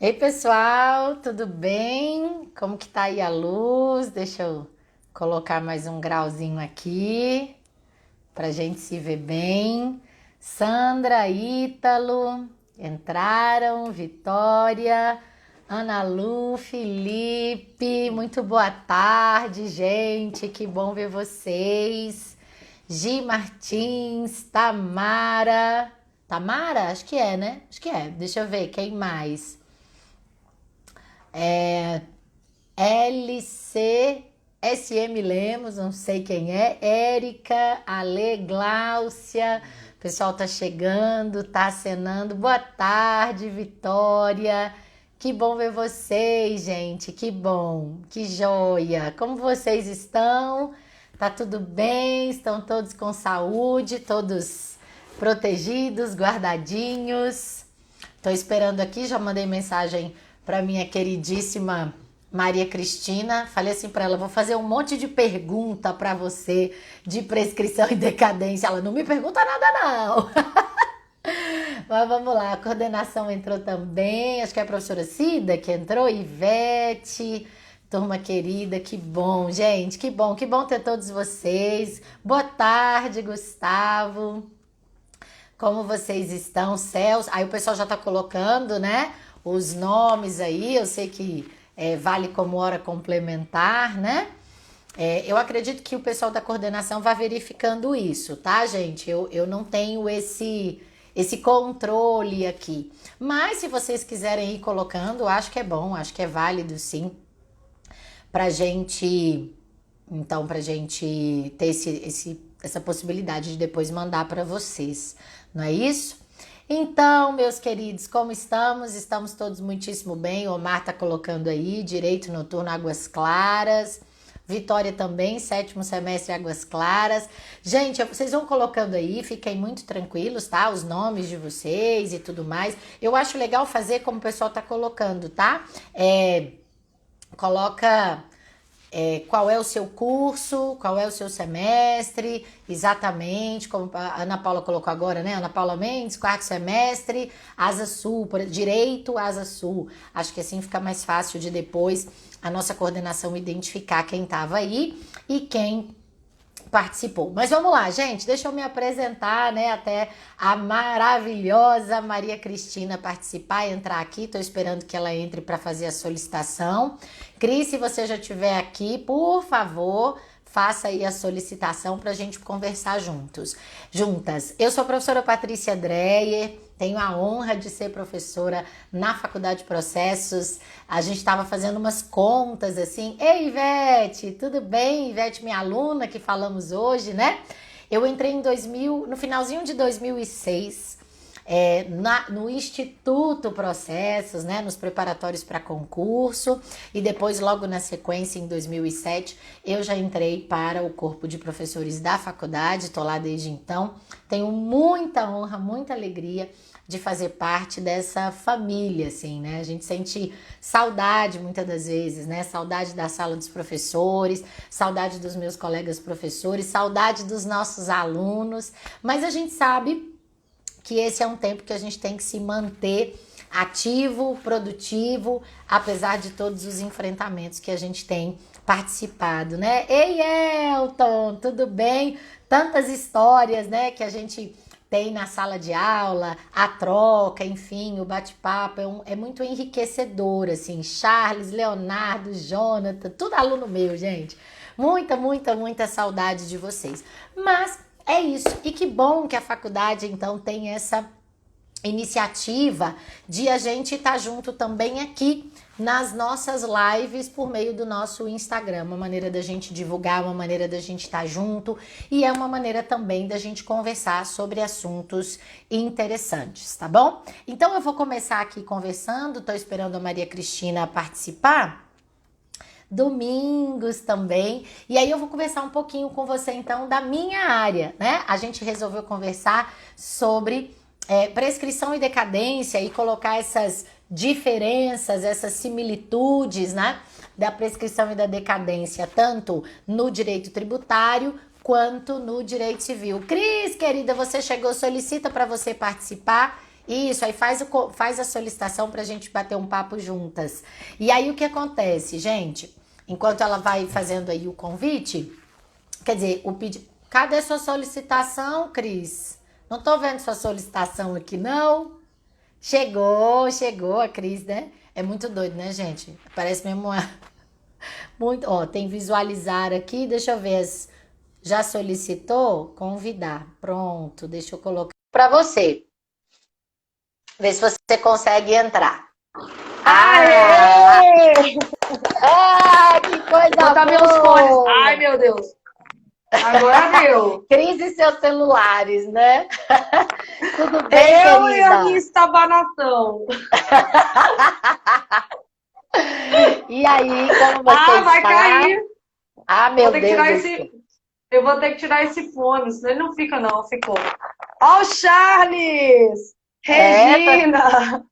Ei, pessoal, tudo bem? Como que tá aí a luz? Deixa eu colocar mais um grauzinho aqui pra gente se ver bem. Sandra, Ítalo, entraram, Vitória, Ana Lu, Felipe, muito boa tarde, gente, que bom ver vocês. Gi Martins, Tamara, acho que é, né? Acho que é, deixa eu ver, quem mais? É, LC, SM Lemos, não sei quem é, Érica, Ale, Gláucia, o pessoal tá chegando, tá acenando. Boa tarde, Vitória. Que bom ver vocês, gente. Que bom, que joia. Como vocês estão? Tá tudo bem? Estão todos com saúde, todos protegidos, guardadinhos? Tô esperando aqui, já mandei mensagem para minha queridíssima Maria Cristina. Falei assim para ela, vou fazer um monte de pergunta para você de prescrição e decadência. Ela não me pergunta nada não. Mas vamos lá, a coordenação entrou também. Acho que é a professora Cida que entrou, Ivete, turma querida, que bom, gente, que bom ter todos vocês. Boa tarde, Gustavo. Como vocês estão, céus? Aí o pessoal já tá colocando, né? Os nomes aí. Eu sei que vale como hora complementar, né? Eu acredito que o pessoal da coordenação vai verificando isso, tá, gente? Eu não tenho esse controle aqui. Mas se vocês quiserem ir colocando, acho que é bom, acho que é válido sim, pra gente. Então, pra gente ter essa possibilidade de depois mandar para vocês, não é isso? Então, meus queridos, como estamos? Estamos todos muitíssimo bem. O Omar tá colocando aí, direito noturno, Águas Claras. Vitória também, sétimo semestre, Águas Claras. Gente, vocês vão colocando aí, fiquem muito tranquilos, tá? Os nomes de vocês e tudo mais. Eu acho legal fazer como o pessoal tá colocando, tá? Coloca qual é o seu curso, qual é o seu semestre, exatamente, como a Ana Paula colocou agora, né? Ana Paula Mendes, quarto semestre, Asa Sul, Direito Asa Sul. Acho que assim fica mais fácil de depois a nossa coordenação identificar quem estava aí e quem participou. Mas vamos lá, gente, deixa eu me apresentar, né, até a maravilhosa Maria Cristina participar e entrar aqui. Tô esperando que ela entre para fazer a solicitação. Cris, se você já estiver aqui, por favor, faça aí a solicitação para a gente conversar juntas. Eu sou a professora Patrícia Dreyer, tenho a honra de ser professora na Faculdade de Processos. A gente estava fazendo umas contas assim. Ei, Ivete, tudo bem? Ivete, minha aluna que falamos hoje, né? Eu entrei em 2000, no finalzinho de 2006, no Instituto Processos, né, nos preparatórios para concurso, e depois, logo na sequência, em 2007, eu já entrei para o corpo de professores da faculdade, estou lá desde então. Tenho muita honra, muita alegria de fazer parte dessa família, assim, né? A gente sente saudade muitas das vezes, né? Saudade da sala dos professores, saudade dos meus colegas professores, saudade dos nossos alunos, mas a gente sabe que esse é um tempo que a gente tem que se manter ativo, produtivo, apesar de todos os enfrentamentos que a gente tem participado, né? Ei, Elton, tudo bem? Tantas histórias, né, que a gente tem na sala de aula, a troca, enfim, o bate-papo é muito enriquecedor, assim. Charles, Leonardo, Jonathan, tudo aluno meu, gente. Muita, muita, muita saudade de vocês. Mas é isso. E que bom que a faculdade, então, tem essa iniciativa de a gente estar junto também aqui nas nossas lives por meio do nosso Instagram, uma maneira da gente divulgar, uma maneira da gente estar junto e é uma maneira também da gente conversar sobre assuntos interessantes, tá bom? Então eu vou começar aqui conversando, tô esperando a Maria Cristina participar. Domingos também. E aí eu vou conversar um pouquinho com você então da minha área, né? A gente resolveu conversar sobre prescrição e decadência e colocar essas diferenças, essas similitudes, né, da prescrição e da decadência, tanto no direito tributário quanto no direito civil. Cris, querida, você chegou, solicita para você participar Isso, aí faz a solicitação pra gente bater um papo juntas. E aí o que acontece, gente? Enquanto ela vai fazendo aí o convite, quer dizer, o pedido. Cadê sua solicitação, Cris? Não tô vendo sua solicitação aqui, não. Chegou a Cris, né? É muito doido, né, gente? Parece mesmo uma... Muito... Ó, tem visualizar aqui, deixa eu ver. Já solicitou? Convidar. Pronto, deixa eu colocar pra você. Ver se você consegue entrar. Aê! Que coisa Botar meus boa! fones. Ai, meu Deus. Agora deu. Cris e seus celulares, né? Tudo bem, Eu e a minha querida? estabanação. E aí, como você Ah, vai está? cair. Ah, Vou meu ter que Deus tirar do céu. esse. Eu vou ter que tirar esse fone, senão ele não fica, não. Ficou. Ó, o Charles! É, Regina!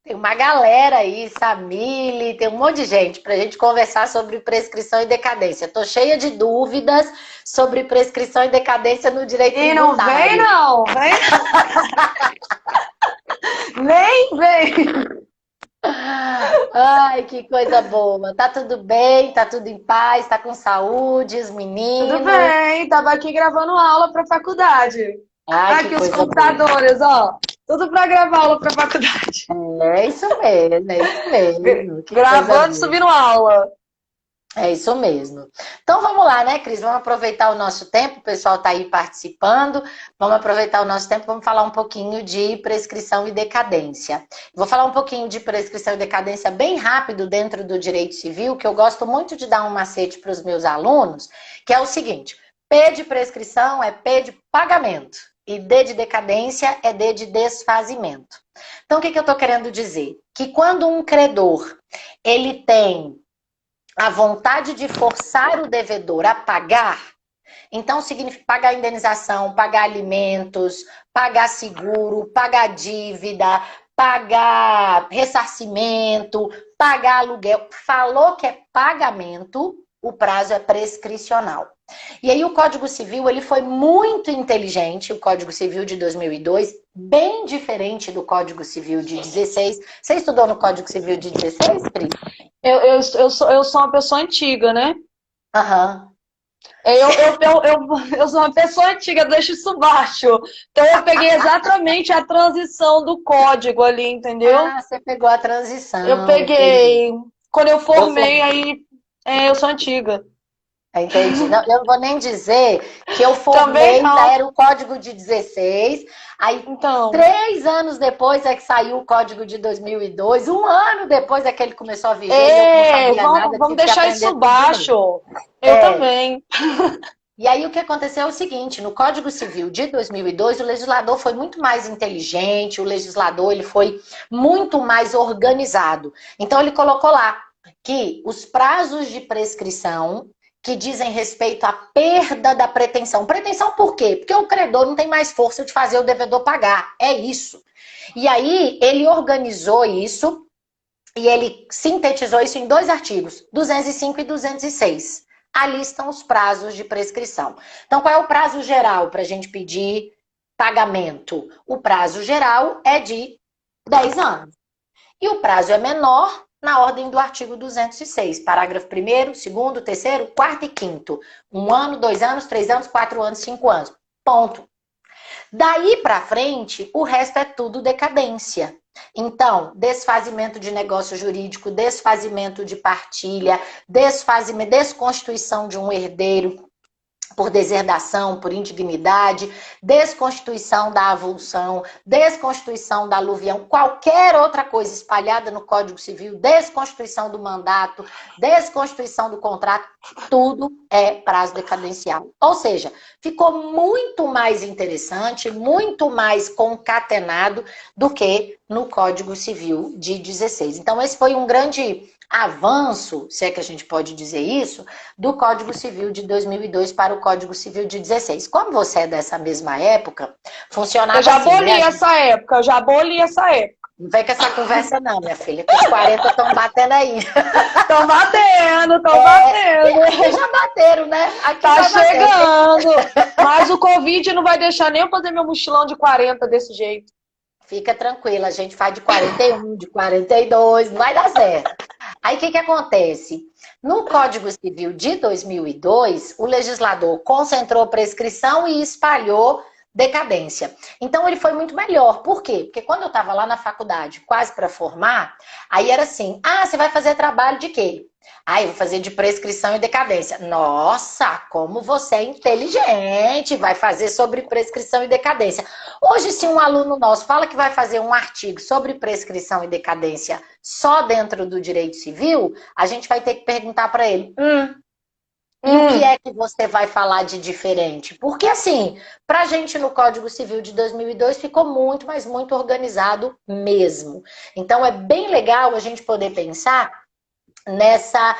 tem uma galera aí, Samile, tem um monte de gente pra gente conversar sobre prescrição e decadência. Tô cheia de dúvidas sobre prescrição e decadência no direito E não vem, tributário. não! Vem. Nem vem! Ai, que coisa boa. Tá tudo bem? Tá tudo em paz? Tá com saúde, os Tudo meninos? bem, tava aqui gravando aula pra faculdade. Ai, que Aqui os coisa boa. computadores, ó. Tudo pra gravar aula pra faculdade. É isso mesmo, é isso mesmo. Que coisa Gravando e boa. subindo aula. É isso mesmo. Então vamos lá, né, Cris? Vamos aproveitar o nosso tempo, o pessoal está aí participando. Vamos aproveitar o nosso tempo, vamos falar um pouquinho de prescrição e decadência. Vou falar um pouquinho de prescrição e decadência bem rápido dentro do direito civil, que eu gosto muito de dar um macete para os meus alunos, que é o seguinte: P de prescrição é P de pagamento e D de decadência é D de desfazimento. Então o que eu estou querendo dizer? Que quando um credor ele tem a vontade de forçar o devedor a pagar, então significa pagar indenização, pagar alimentos, pagar seguro, pagar dívida, pagar ressarcimento, pagar aluguel. Falou que é pagamento, o prazo é prescricional. E aí o Código Civil, ele foi muito inteligente, o Código Civil de 2002, bem diferente do Código Civil de 16. Você estudou no Código Civil de 16, Pri? Eu sou uma pessoa antiga, né? Aham. Eu sou uma pessoa antiga, deixa isso baixo. Então eu peguei exatamente a transição do código ali, entendeu? Ah, você pegou a Eu transição, entendi. peguei. Quando eu Eu formei, for- aí eu sou antiga. Entendi. Não, eu não vou nem dizer que eu Também formei, já não. era o código de 16, aí Então, 3 anos depois é que saiu o código de 2002, um ano depois é que ele começou a viger e eu que não sabia vamos, nada, vamos tive que deixar aprender isso tudo de novo. baixo. Eu É, também. e aí o que aconteceu é o seguinte, no Código Civil de 2002, o legislador foi muito mais inteligente, o legislador ele foi muito mais organizado. Então ele colocou lá que os prazos de prescrição que dizem respeito à perda da pretensão. Pretensão por quê? Porque o credor não tem mais força de fazer o devedor pagar. É isso. E aí ele organizou isso e ele sintetizou isso em 2 artigos, 205 e 206. Ali estão os prazos de prescrição. Então, qual é o prazo geral para a gente pedir pagamento? O prazo geral é de 10 anos. E o prazo é menor na ordem do artigo 206, parágrafo 1º, 2º, 3º, 4º e 5º. 1 ano, 2 anos, 3 anos, 4 anos, 5 anos. Ponto. Daí para frente, o resto é tudo decadência. Então, desfazimento de negócio jurídico, desfazimento de partilha, desconstituição de um herdeiro por deserdação, por indignidade, desconstituição da avulsão, desconstituição da aluvião, qualquer outra coisa espalhada no Código Civil, desconstituição do mandato, desconstituição do contrato, tudo é prazo decadencial. Ou seja, ficou muito mais interessante, muito mais concatenado do que no Código Civil de 16. Então, esse foi um grande avanço, se é que a gente pode dizer isso, do Código Civil de 2002 para o Código Civil de 16. Como você é dessa mesma época, funcionava Eu já assim, aboli né? essa época, eu já aboli essa época. Não vem com essa conversa não, minha filha, que os 40 estão batendo aí. Estão batendo, estão batendo. Aqui já bateram, né? Aqui Tá já bateram. chegando. Mas o Covid não vai deixar nem eu fazer meu mochilão de 40 desse jeito. Fica tranquila, a gente faz de 41, de 42, não vai dar certo. Aí o que acontece? No Código Civil de 2002, o legislador concentrou prescrição e espalhou decadência. Então ele foi muito melhor. Por quê? Porque quando eu estava lá na faculdade, quase para formar, aí era assim: ah, você vai fazer trabalho de quê? Ah, eu vou fazer de prescrição e decadência. Nossa, como você é inteligente, vai fazer sobre prescrição e decadência. Hoje, se um aluno nosso fala que vai fazer um artigo sobre prescrição e decadência só dentro do direito civil, a gente vai ter que perguntar para ele: e o que é que você vai falar de diferente? Porque, assim, pra gente no Código Civil de 2002 ficou muito, mas muito organizado mesmo. Então, é bem legal a gente poder pensar nessa,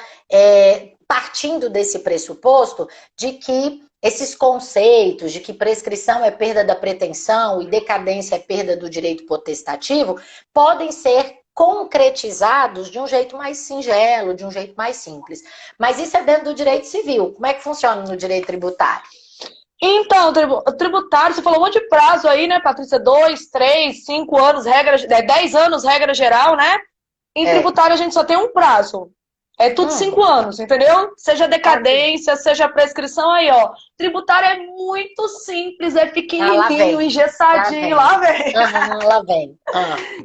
partindo desse pressuposto de que esses conceitos de que prescrição é perda da pretensão e decadência é perda do direito potestativo podem ser concretizados de um jeito mais singelo, de um jeito mais simples. Mas isso é dentro do direito civil. Como é que funciona no direito tributário? Então, tributário, você falou um monte de prazo aí, né, Patrícia? 2, 3, 5 anos, 10 anos, regra geral, né? Em tributário a gente só tem um prazo. É tudo 5 anos, entendeu? Seja decadência, seja prescrição, aí, ó. Tributário é muito simples, é pequenininho, engessadinho. Lá vem. Lá vem.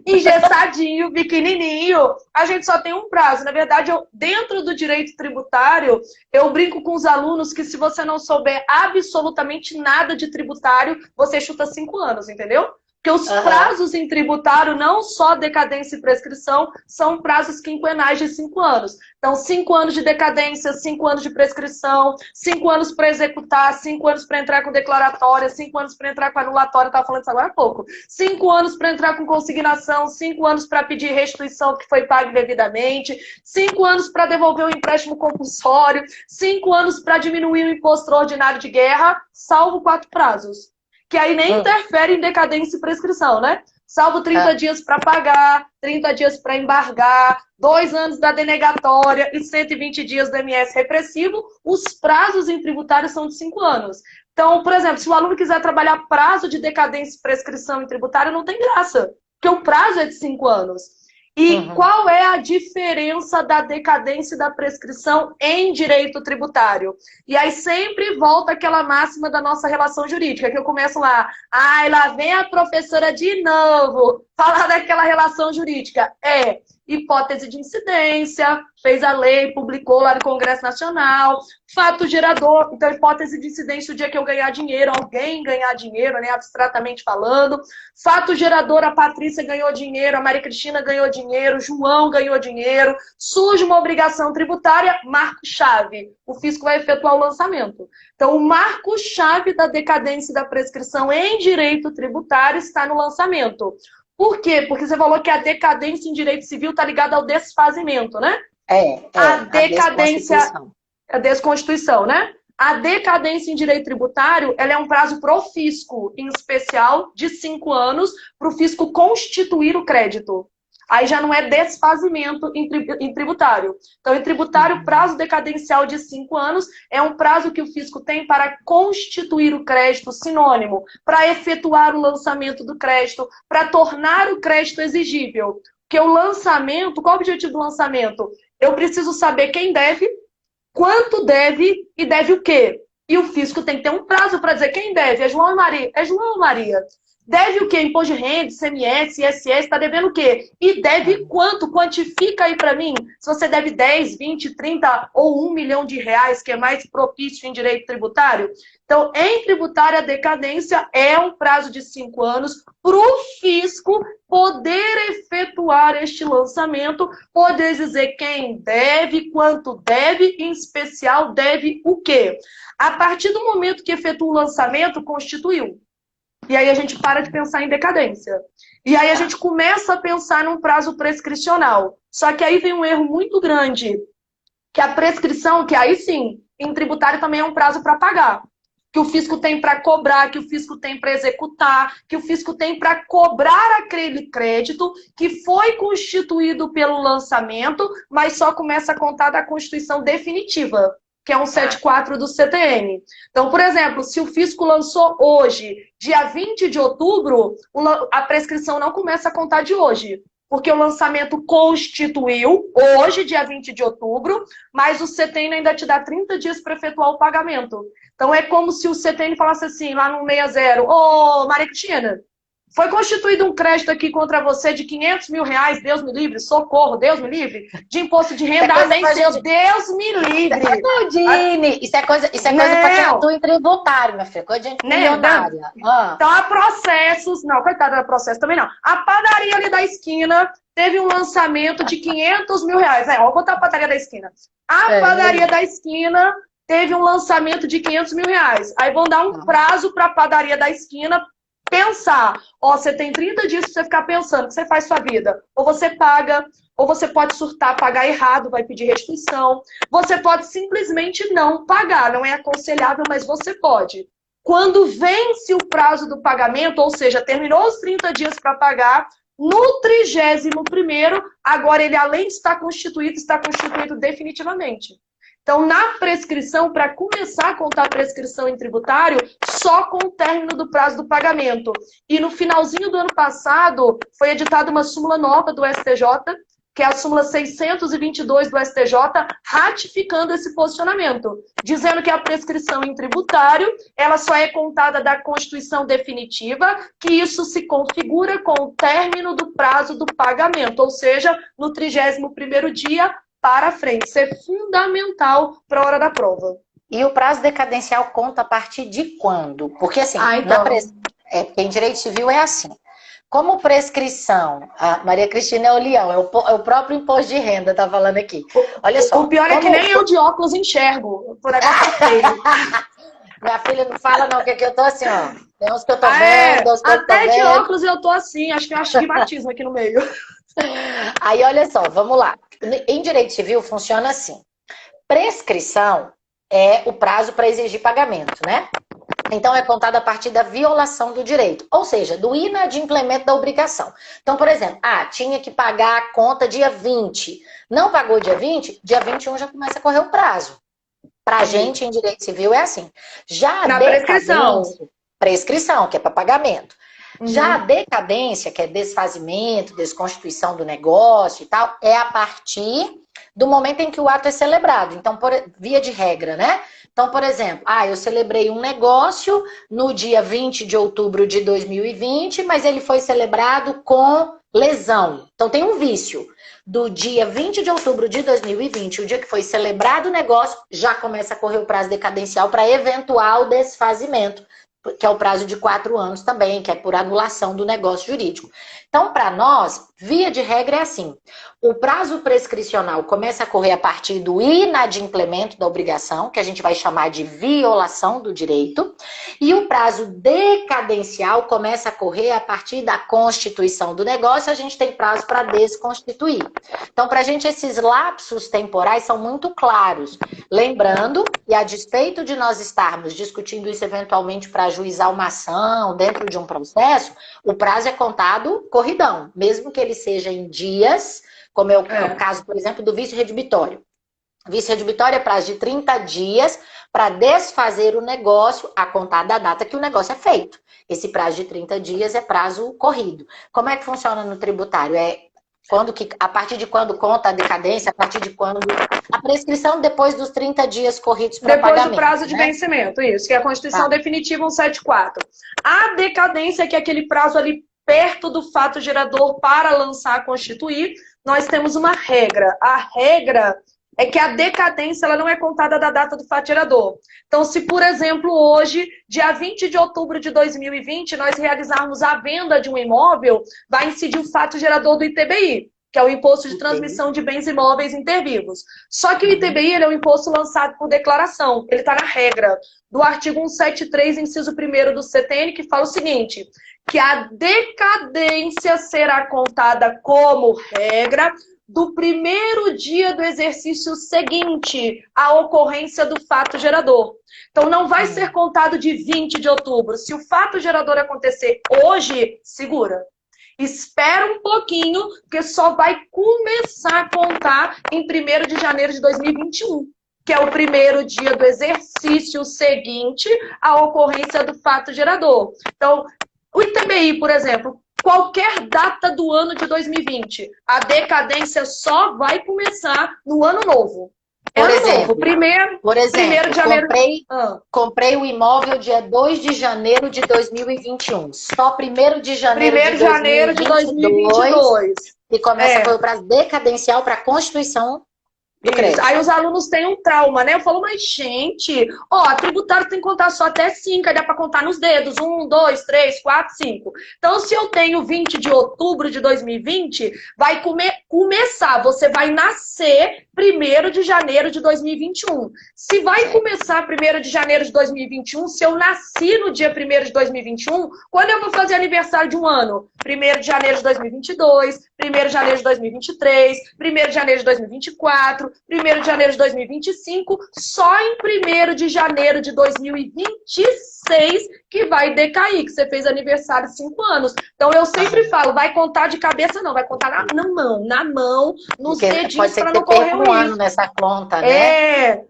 Engessadinho, pequenininho. A gente só tem um prazo. Na verdade, dentro do direito tributário, eu brinco com os alunos que se você não souber absolutamente nada de tributário, você chuta 5 anos, entendeu? Porque os prazos em tributário, não só decadência e prescrição, são prazos quinquenais de 5 anos. Então, 5 anos de decadência, 5 anos de prescrição, 5 anos para executar, 5 anos para entrar com declaratória, 5 anos para entrar com anulatória, estava falando isso agora há pouco. 5 anos para entrar com consignação, 5 anos para pedir restituição que foi pago indevidamente, 5 anos para devolver o empréstimo compulsório, 5 anos para diminuir o imposto extraordinário de guerra, salvo 4 prazos. Que aí nem interfere em decadência e prescrição, né? Salvo 30 dias para pagar, 30 dias para embargar, 2 anos da denegatória e 120 dias do MS repressivo, os prazos em tributário são de 5 anos. Então, por exemplo, se o aluno quiser trabalhar prazo de decadência e prescrição em tributário, não tem graça, porque o prazo é de 5 anos. E qual é a diferença da decadência e da prescrição em direito tributário? E aí sempre volta aquela máxima da nossa relação jurídica, que eu começo lá, lá vem a professora de novo, falar daquela relação jurídica. Hipótese de incidência, fez a lei, publicou lá no Congresso Nacional, fato gerador, então hipótese de incidência o dia que eu ganhar dinheiro, alguém ganhar dinheiro, né, abstratamente falando, fato gerador, a Patrícia ganhou dinheiro, a Maria Cristina ganhou dinheiro, João ganhou dinheiro, surge uma obrigação tributária, marco-chave, o fisco vai efetuar o lançamento. Então o marco-chave da decadência e da prescrição em direito tributário está no lançamento. Por quê? Porque você falou que a decadência em direito civil está ligada ao desfazimento, né? A decadência... A desconstituição, né? A decadência em direito tributário, ela é um prazo para o fisco, em especial, de 5 anos, para o fisco constituir o crédito. Aí já não é desfazimento em tributário. Então, em tributário, prazo decadencial de 5 anos é um prazo que o fisco tem para constituir o crédito, sinônimo, para efetuar o lançamento do crédito, para tornar o crédito exigível. Porque o lançamento, qual é o objetivo do lançamento? Eu preciso saber quem deve, quanto deve e deve o quê? E o fisco tem que ter um prazo para dizer quem deve. É João e Maria. É João ou Maria? Deve o quê? Imposto de renda, ICMS, ISS, está devendo o quê? E deve quanto? Quantifica aí para mim. Se você deve 10, 20, 30 ou 1 milhão de reais, que é mais propício em direito tributário. Então, em tributária, a decadência é um prazo de 5 anos para o fisco poder efetuar este lançamento, poder dizer quem deve, quanto deve, em especial deve o quê? A partir do momento que efetua o lançamento, constituiu. E aí a gente para de pensar em decadência. E aí a gente começa a pensar num prazo prescricional. Só que aí vem um erro muito grande, que a prescrição, que aí sim, em tributário também é um prazo para pagar. Que o fisco tem para cobrar, que o fisco tem para executar, que o fisco tem para cobrar aquele crédito que foi constituído pelo lançamento, mas só começa a contar da constituição definitiva. que é um 74 do CTN. Então, por exemplo, se o fisco lançou hoje, dia 20 de outubro, a prescrição não começa a contar de hoje, porque o lançamento constituiu hoje, dia 20 de outubro, mas o CTN ainda te dá 30 dias para efetuar o pagamento. Então, é como se o CTN falasse assim, lá no 60, ô, Maria Cristina, foi constituído um crédito aqui contra você de R$500 mil, Deus me livre, socorro, Deus me livre, de imposto de renda, além de Deus me livre. Isso é coisa para quem atua em tributário, minha filha, coisa de gente milionária. Então, há processos, não, coitada da processo também não. A padaria ali da esquina teve um lançamento de R$500 mil. Vou botar a padaria da esquina. A padaria da esquina teve um lançamento de R$500 mil. Aí vão dar um prazo para a padaria da esquina pensar, você tem 30 dias para você ficar pensando o que você faz sua vida. Ou você paga, ou você pode surtar, pagar errado, vai pedir restituição. Você pode simplesmente não pagar, não é aconselhável, mas você pode. Quando vence o prazo do pagamento, ou seja, terminou os 30 dias para pagar, no 31º, agora ele além de estar constituído definitivamente. Então, na prescrição, para começar a contar a prescrição em tributário, só com o término do prazo do pagamento. E no finalzinho do ano passado, foi editada uma súmula nova do STJ, que é a súmula 622 do STJ, ratificando esse posicionamento, dizendo que a prescrição em tributário, ela só é contada da Constituição definitiva, que isso se configura com o término do prazo do pagamento, ou seja, no 31º dia, para frente. Isso é fundamental para a hora da prova. E o prazo decadencial conta a partir de quando? Porque assim, porque em direito civil é assim. Como prescrição, a Maria Cristina é o leão, é o próprio imposto de renda, tá falando aqui. Olha só. O pior é que nem eu de óculos enxergo. Por negócio feio. Minha filha não fala não, que aqui eu tô assim, ó. Tem uns que eu tô vendo, uns que eu tô até vendo. de óculos eu tô assim, acho que eu astigmatismo aqui no meio. Aí, olha só, vamos lá. Em direito civil funciona assim. Prescrição é o prazo para exigir pagamento, né? Então, é contado a partir da violação do direito, ou seja, do inadimplemento da obrigação. Então, por exemplo, tinha que pagar a conta dia 20. Não pagou dia 20, dia 21 já começa a correr o prazo. Pra gente, em direito civil, é assim. Já na prescrição, que é para pagamento. Já a decadência, que é desfazimento, desconstituição do negócio e tal, é a partir do momento em que o ato é celebrado. Então, via de regra, né? Então, por exemplo, eu celebrei um negócio no dia 20 de outubro de 2020, mas ele foi celebrado com lesão. Então, tem um vício. Do dia 20 de outubro de 2020, o dia que foi celebrado o negócio, já começa a correr o prazo decadencial para eventual desfazimento, que é o prazo de 4 anos também, que é por anulação do negócio jurídico. Então, para nós, via de regra é assim. O prazo prescricional começa a correr a partir do inadimplemento da obrigação, que a gente vai chamar de violação do direito, e o prazo decadencial começa a correr a partir da constituição do negócio, a gente tem prazo para desconstituir. Então, para a gente, esses lapsos temporais são muito claros. Lembrando, e a despeito de nós estarmos discutindo isso eventualmente para ajuizar uma ação dentro de um processo, o prazo é contado corridão, mesmo que ele seja em dias, como é o caso, por exemplo, do vício redibitório. Vício redibitório é prazo de 30 dias para desfazer o negócio a contar da data que o negócio é feito. Esse prazo de 30 dias é prazo corrido. Como é que funciona no tributário? A partir de quando conta a decadência, a partir de quando... A prescrição depois dos 30 dias corridos para pagamento. Depois do prazo de vencimento, isso, que é a Constituição Definitiva 174. A decadência, que é aquele prazo ali perto do fato gerador para lançar, constituir, nós temos uma regra. A regra é que a decadência ela não é contada da data do fato gerador. Então, se, por exemplo, hoje, dia 20 de outubro de 2020, nós realizarmos a venda de um imóvel, vai incidir o fato gerador do ITBI, que é o Imposto de Transmissão de Bens Imóveis Intervivos. Só que o ITBI ele é um imposto lançado por declaração. Ele está na regra do artigo 173, inciso 1º do CTN, que fala o seguinte, que a decadência será contada como regra do primeiro dia do exercício seguinte à ocorrência do fato gerador. Então, não vai ser contado de 20 de outubro. Se o fato gerador acontecer hoje, segura. Espera um pouquinho, porque só vai começar a contar em 1º de janeiro de 2021. que é o primeiro dia do exercício seguinte à ocorrência do fato gerador. Então, o ITBI, por exemplo, qualquer data do ano de 2020, a decadência só vai começar no ano novo. Por exemplo, primeiro de janeiro. Comprei o imóvel dia 2 de janeiro de 2021. Só 1º de janeiro de 2022 e começa o prazo decadencial para a constituição do crédito. Aí os alunos têm um trauma, né? Eu falo, mas gente, ó, tributário tem que contar só até 5, aí dá para contar nos dedos, 1, 2, 3, 4, 5. Então, se eu tenho 20 de outubro de 2020, vai começar, você vai nascer 1º de janeiro de 2021. Se vai começar 1º de janeiro de 2021, se eu nasci no dia 1º de 2021, quando eu vou fazer aniversário de um ano? 1º de janeiro de 2022, 1º de janeiro de 2023, 1º de janeiro de 2024, 1º de janeiro de 2025, só em 1º de janeiro de 2026 que vai decair, que você fez aniversário de 5 anos. Então eu sempre falo, vai contar de cabeça não, vai contar na mão, nos dedinhos para não correr um ano nessa conta, né?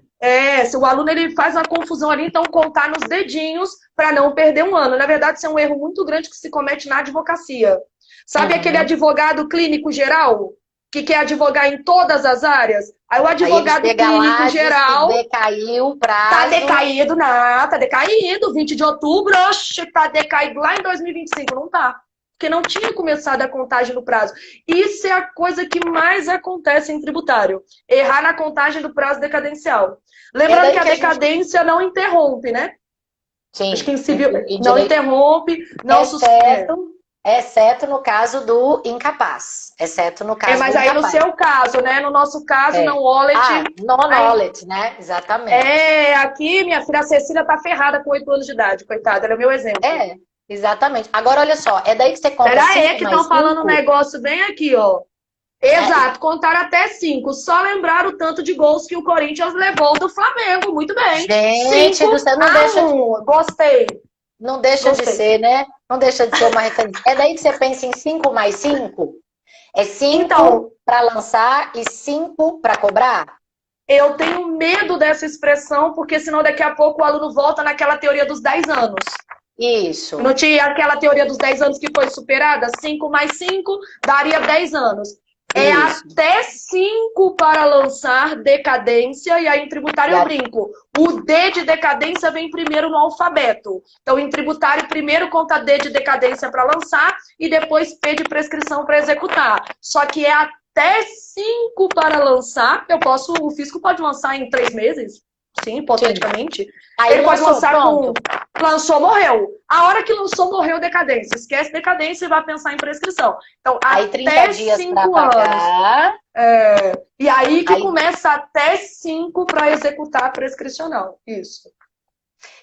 Se o aluno ele faz uma confusão ali, então contar nos dedinhos para não perder um ano. Na verdade, isso é um erro muito grande que se comete na advocacia. Sabe aquele advogado clínico geral? Que quer advogar em todas as áreas? Aí o advogado clínico geral... Decaiu o prazo. Tá decaído. 20 de outubro, oxe, tá decaído lá em 2025. Não tá. Porque não tinha começado a contagem do prazo. Isso é a coisa que mais acontece em tributário. Errar na contagem do prazo decadencial. Lembrando que a decadência não interrompe, né? Sim. Acho que em civil não interrompe, não suspende. Exceto no caso do incapaz. Exceto no caso do mas aí incapaz. No seu caso, né? No nosso caso, não wallet. Non-wallet, né? Exatamente. Aqui minha filha Cecília tá ferrada com 8 anos de idade, coitada. Ela é o meu exemplo. Exatamente. Agora, olha só, é daí que você conta. Peraí, que estão falando um negócio bem aqui, ó. Exato, contar até 5. Só lembrar o tanto de gols que o Corinthians levou do Flamengo. Muito bem. Gente, você não deixa... Gostei. Não deixa de ser, né? Não deixa de ser uma referência. É daí que você pensa em 5 mais 5? É 5 para lançar e 5 para cobrar? Eu tenho medo dessa expressão, porque senão daqui a pouco o aluno volta naquela teoria dos 10 anos. Isso. Não tinha aquela teoria dos 10 anos que foi superada? 5 mais 5 daria 10 anos. É até 5 para lançar decadência, e aí em tributário eu brinco. O D de decadência vem primeiro no alfabeto. Então, em tributário, primeiro conta D de decadência para lançar e depois P de prescrição para executar. Só que é até 5 para lançar. O fisco pode lançar em 3 meses? Sim, hipoteticamente. Aí ele pode lançar lançou, morreu. A hora que lançou, morreu decadência. Esquece decadência e vai pensar em prescrição. Então, aí até 30 dias para pagar. E aí que começa até 5 para executar a prescricional. Isso.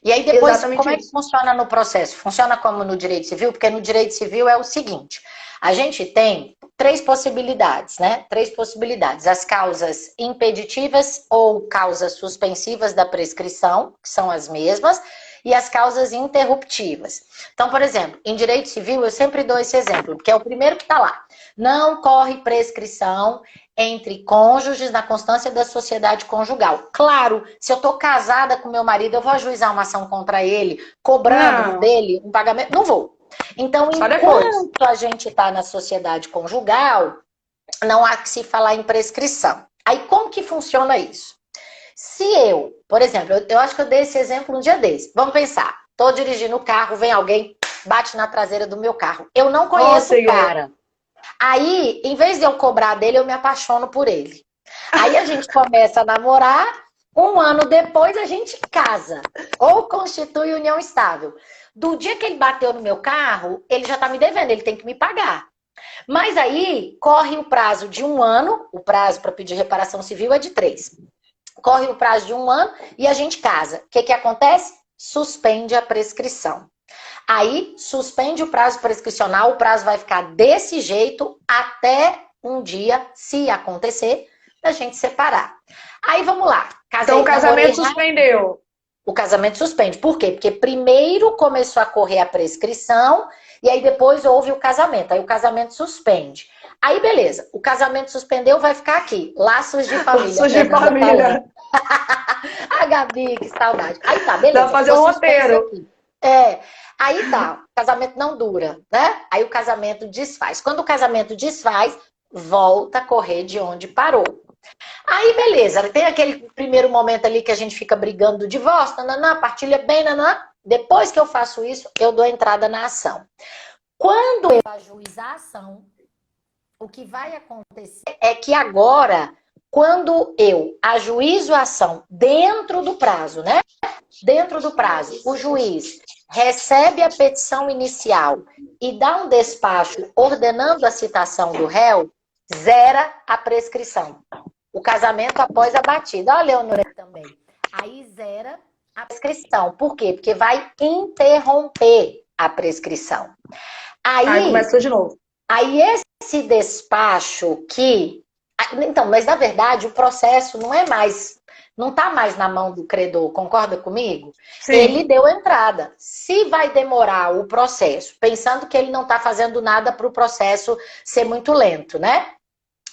E aí depois, como é que funciona no processo? Funciona como no direito civil? Porque no direito civil é o seguinte, a gente tem 3 possibilidades, né? 3 possibilidades. As causas impeditivas ou causas suspensivas da prescrição, que são as mesmas, e as causas interruptivas. Então, por exemplo, em direito civil, eu sempre dou esse exemplo, porque é o primeiro que está lá. Não corre prescrição entre cônjuges na constância da sociedade conjugal. Claro, se eu estou casada com meu marido, eu vou ajuizar uma ação contra ele, cobrando dele um pagamento? Não vou. Então, enquanto a gente está na sociedade conjugal, não há que se falar em prescrição. Aí, como que funciona isso? Se eu, por exemplo, eu acho que eu dei esse exemplo um dia desse. Vamos pensar, estou dirigindo o carro, vem alguém, bate na traseira do meu carro. Eu não conheço o cara. Aí, em vez de eu cobrar dele, eu me apaixono por ele. Aí a gente começa a namorar, 1 ano depois a gente casa. Ou constitui união estável. Do dia que ele bateu no meu carro, ele já está me devendo, ele tem que me pagar. Mas aí, corre o prazo de 1 ano, o prazo para pedir reparação civil é de 3. Corre o prazo de 1 ano e a gente casa. O que acontece? Suspende a prescrição. Aí, suspende o prazo prescricional, o prazo vai ficar desse jeito até um dia, se acontecer, da gente separar. Aí, vamos lá. Então, o casamento suspendeu. O casamento suspende. Por quê? Porque primeiro começou a correr a prescrição e aí depois houve o casamento. Aí o casamento suspende. Aí, beleza. O casamento suspendeu, vai ficar aqui. Laços de família. Laços de família. A Gabi, que saudade. Aí tá, beleza. Dá pra fazer um roteiro. Aqui. Aí tá. O casamento não dura, né? Aí o casamento desfaz. Quando o casamento desfaz, volta a correr de onde parou. Aí, beleza. Tem aquele primeiro momento ali que a gente fica brigando do divórcio, nananã, partilha bem, nananã. Depois que eu faço isso, eu dou entrada na ação. Quando eu ajuizar a ação, o que vai acontecer é que agora, quando eu ajuizo a ação dentro do prazo, né? Dentro do prazo, o juiz recebe a petição inicial e dá um despacho ordenando a citação do réu, zera a prescrição. O casamento após a batida. Olha, Leonora também. Aí zera a prescrição. Por quê? Porque vai interromper a prescrição. Aí começa de novo. Aí esse despacho que... Então, mas na verdade o processo não está mais na mão do credor, concorda comigo? Sim. Ele deu entrada. Se vai demorar o processo, pensando que ele não está fazendo nada para o processo ser muito lento, né?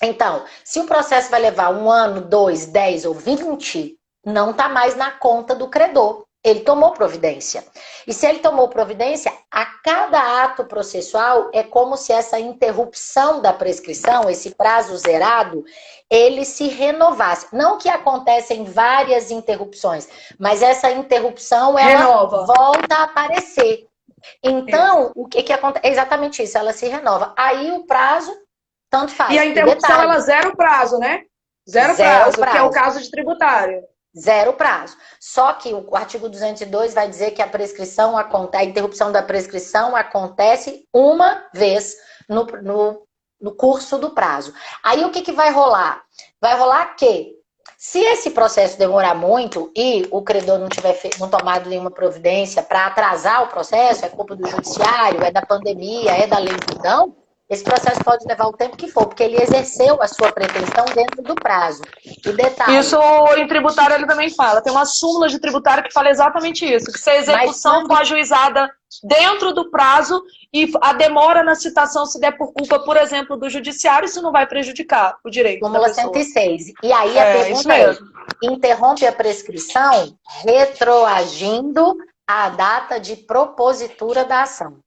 Então, se o processo vai levar 1 ano, 2, 10 ou 20, não está mais na conta do credor. Ele tomou providência. E se ele tomou providência, a cada ato processual é como se essa interrupção da prescrição, esse prazo zerado, ele se renovasse. Não que acontecem várias interrupções, mas essa interrupção, ela volta a aparecer. Então, o que acontece? É exatamente isso, ela se renova. Aí o prazo, tanto faz. E a interrupção, ela zera o prazo, né? Zero prazo, que é o caso de tributário. Zero prazo. Só que o artigo 202 vai dizer que a prescrição acontece, a interrupção da prescrição acontece uma vez no curso do prazo. Aí o que vai rolar? Vai rolar que, se esse processo demorar muito e o credor não tomado nenhuma providência para atrasar o processo, é culpa do judiciário, é da pandemia, é da lentidão, esse processo pode levar o tempo que for, porque ele exerceu a sua pretensão dentro do prazo. E detalhe... Isso em tributário ele também fala. Tem uma súmula de tributário que fala exatamente isso. Que se a execução for ajuizada dentro do prazo e a demora na citação se der por culpa, por exemplo, do judiciário, isso não vai prejudicar o direito Súmula da pessoa. 106. E aí a pergunta é, interrompe a prescrição retroagindo a data de propositura da ação.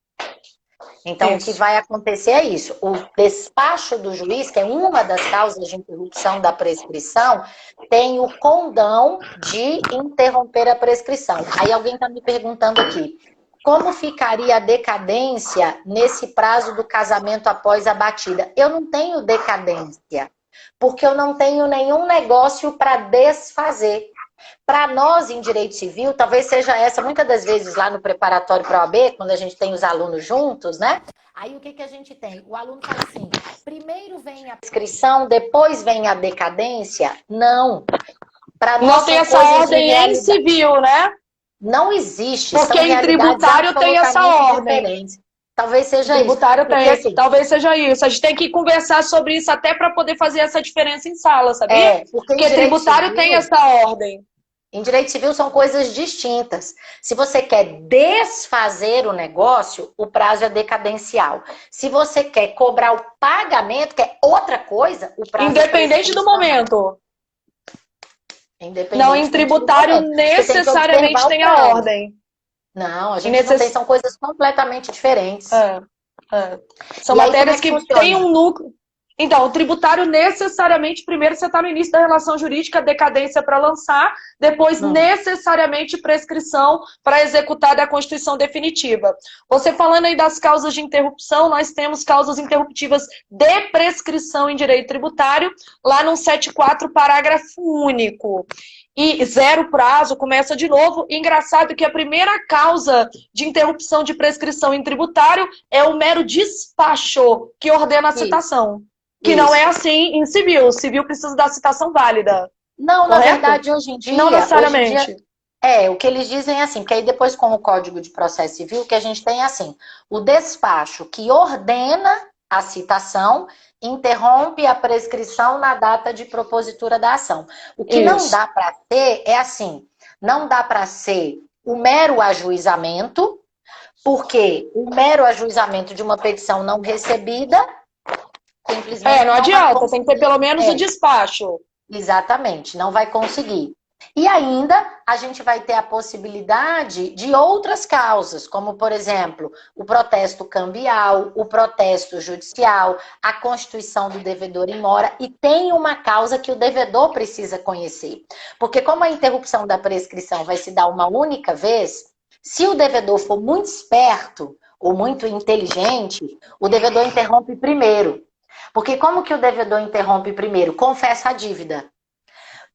Então, isso. O que vai acontecer é isso. O despacho do juiz, que é uma das causas de interrupção da prescrição, tem o condão de interromper a prescrição. Aí alguém está me perguntando aqui, como ficaria a decadência nesse prazo do casamento após a batida? Eu não tenho decadência, porque eu não tenho nenhum negócio para desfazer. Para nós, em direito civil, talvez seja essa, muitas das vezes lá no preparatório para a OAB, quando a gente tem os alunos juntos, né? Aí o que a gente tem? O aluno fala assim, primeiro vem a prescrição, depois vem a decadência? Não. Para nós não tem essa ordem em civil, né? Não existe. Porque em tributário tem essa ordem. Diferentes. Talvez seja isso. Tributário tem, assim, talvez seja isso. A gente tem que conversar sobre isso até para poder fazer essa diferença em sala, sabia? Porque tributário tem essa ordem. Em direito civil são coisas distintas. Se você quer desfazer o negócio, o prazo é decadencial. Se você quer cobrar o pagamento, que é outra coisa, o prazo independente do momento. Independente não, em tributário necessariamente tem a ordem. Não, a gente não tem, são coisas completamente diferentes. São matérias que têm um núcleo. Então, o tributário necessariamente, primeiro você está no início da relação jurídica, decadência para lançar, depois necessariamente prescrição para executar da Constituição definitiva. Você falando aí das causas de interrupção, nós temos causas interruptivas de prescrição em direito tributário, lá no 74, parágrafo único. E zero prazo, começa de novo. Engraçado que a primeira causa de interrupção de prescrição em tributário é o mero despacho que ordena a citação. Que não é assim em civil. Civil precisa da citação válida. Não, na verdade, hoje em dia... Não necessariamente. O que eles dizem é assim, porque aí depois com o Código de Processo Civil, o que a gente tem é assim, o despacho que ordena a citação interrompe a prescrição na data de propositura da ação. O que não dá para ser é assim, não dá para ser o mero ajuizamento, porque o mero ajuizamento de uma petição não recebida Simplesmente Não adianta, tem que ter pelo menos o despacho. Exatamente, não vai conseguir. E ainda a gente vai ter a possibilidade de outras causas, como, por exemplo, o protesto cambial, o protesto judicial, a constituição do devedor em mora, e tem uma causa que o devedor precisa conhecer. Porque como a interrupção da prescrição vai se dar uma única vez, se o devedor for muito esperto ou muito inteligente, o devedor interrompe primeiro. Porque como que o devedor interrompe primeiro? Confessa a dívida.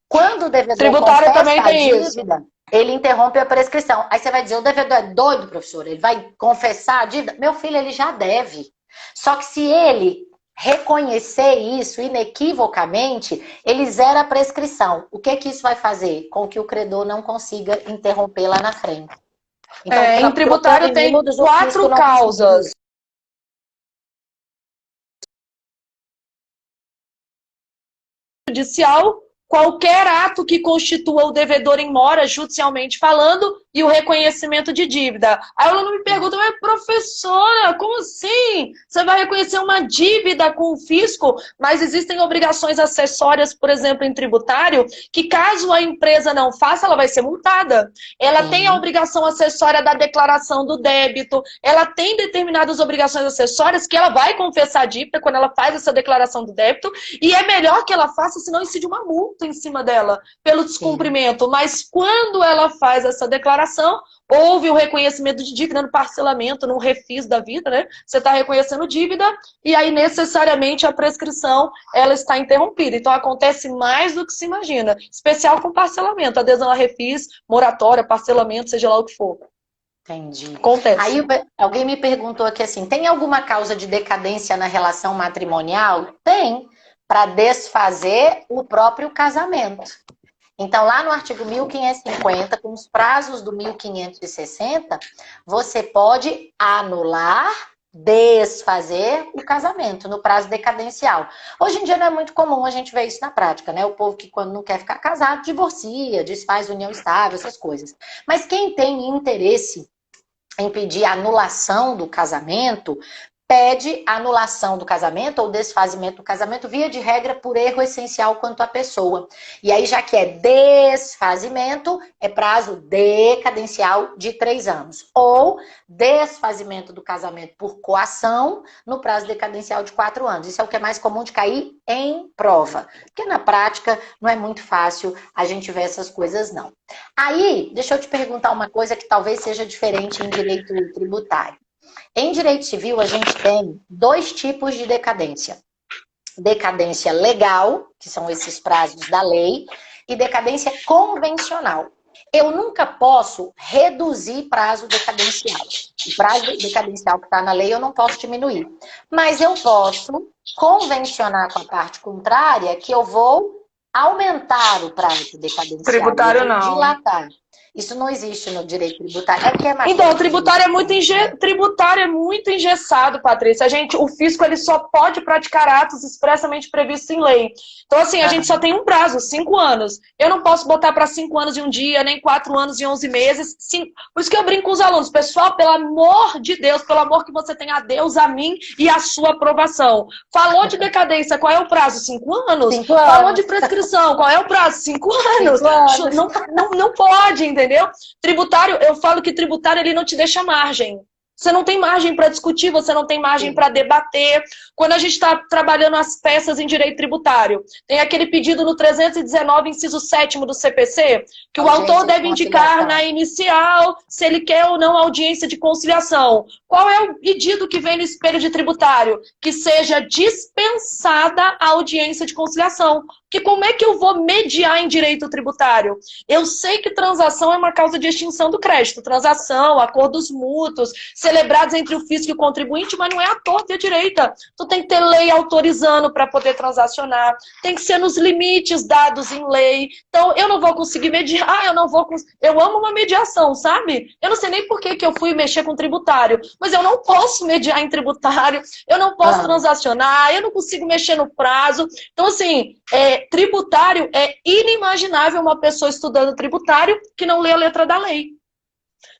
Quando o devedor Tributário também confessa a tem dívida, isso. ele interrompe a prescrição. Aí você vai dizer, o devedor é doido, professor? Ele vai confessar a dívida? Meu filho, ele já deve. Só que se ele reconhecer isso inequivocamente, ele zera a prescrição. O que isso vai fazer? Com que o credor não consiga interromper lá na frente. Então, Em tributário tem 4 causas. Judicial, qualquer ato que constitua o devedor em mora, judicialmente falando, e o reconhecimento de dívida. Aí ela não me pergunta, mas professora, como assim? Você vai reconhecer uma dívida com o fisco? Mas existem obrigações acessórias, por exemplo, em tributário, que caso a empresa não faça, ela vai ser multada. Ela tem a obrigação acessória da declaração do débito, ela tem determinadas obrigações acessórias que ela vai confessar a dívida quando ela faz essa declaração do débito, e é melhor que ela faça, senão incide uma multa em cima dela pelo descumprimento. Mas quando ela faz essa declaração, houve o reconhecimento de dívida no parcelamento, no refis da vida, né? Você está reconhecendo dívida e aí necessariamente a prescrição ela está interrompida. Então acontece mais do que se imagina, especial com parcelamento, adesão a refis, moratória, parcelamento, seja lá o que for. Entendi. Acontece. Aí alguém me perguntou aqui assim, tem alguma causa de decadência na relação matrimonial? Tem, para desfazer o próprio casamento. Então, lá no artigo 1550, com os prazos do 1560, você pode anular, desfazer o casamento no prazo decadencial. Hoje em dia não é muito comum a gente ver isso na prática, né? O povo que quando não quer ficar casado, divorcia, desfaz união estável, essas coisas. Mas quem tem interesse em pedir a anulação do casamento, pede anulação do casamento ou desfazimento do casamento, via de regra, por erro essencial quanto à pessoa. E aí, já que é desfazimento, é prazo decadencial de 3 anos. Ou desfazimento do casamento por coação, no prazo decadencial de 4 anos. Isso é o que é mais comum de cair em prova. Porque na prática não é muito fácil a gente ver essas coisas, não. Aí, deixa eu te perguntar uma coisa que talvez seja diferente em direito tributário. Em direito civil, a gente tem 2 tipos de decadência. Decadência legal, que são esses prazos da lei, e decadência convencional. Eu nunca posso reduzir prazo decadencial. O prazo decadencial que está na lei eu não posso diminuir. Mas eu posso convencionar com a parte contrária que eu vou aumentar o prazo decadencial. Tributário não. Dilatar. Isso não existe no direito tributário. Então, o tributário é muito engessado, Patrícia. O fisco ele só pode praticar atos expressamente previstos em lei. Então, assim, a gente só tem um prazo, 5 anos. Eu não posso botar para 5 anos e 1 dia, nem 4 anos e 11 meses. Por isso que eu brinco com os alunos. Pessoal, pelo amor de Deus, pelo amor que você tem a Deus, a mim e a sua aprovação. Falou de decadência, qual é o prazo? 5 anos? 5 anos. Falou de prescrição, qual é o prazo? 5 anos. 5 anos. Não pode, entendeu? Tributário, eu falo que tributário ele não te deixa margem. Você não tem margem para discutir, você não tem margem para debater. Quando a gente está trabalhando as peças em direito tributário, tem aquele pedido no 319, inciso 7º do CPC, que o autor deve indicar na inicial se ele quer ou não audiência de conciliação. Qual é o pedido que vem no espelho de tributário? Que seja dispensada a audiência de conciliação. Porque como é que eu vou mediar em direito tributário? Eu sei que transação é uma causa de extinção do crédito. Transação, acordos mútuos, celebrados entre o fisco e o contribuinte, mas não é à torta e à direita. Tu tem que ter lei autorizando para poder transacionar. Tem que ser nos limites dados em lei. Então, eu não vou conseguir mediar, eu amo uma mediação, sabe? Eu não sei nem por que eu fui mexer com tributário, mas eu não posso mediar em tributário, eu não posso transacionar, eu não consigo mexer no prazo. Então, assim, tributário é inimaginável uma pessoa estudando tributário que não lê a letra da lei.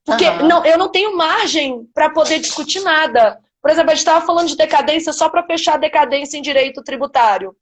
Porque eu não tenho margem para poder discutir nada. Por exemplo, a gente estava falando de decadência só para fechar a decadência em direito tributário.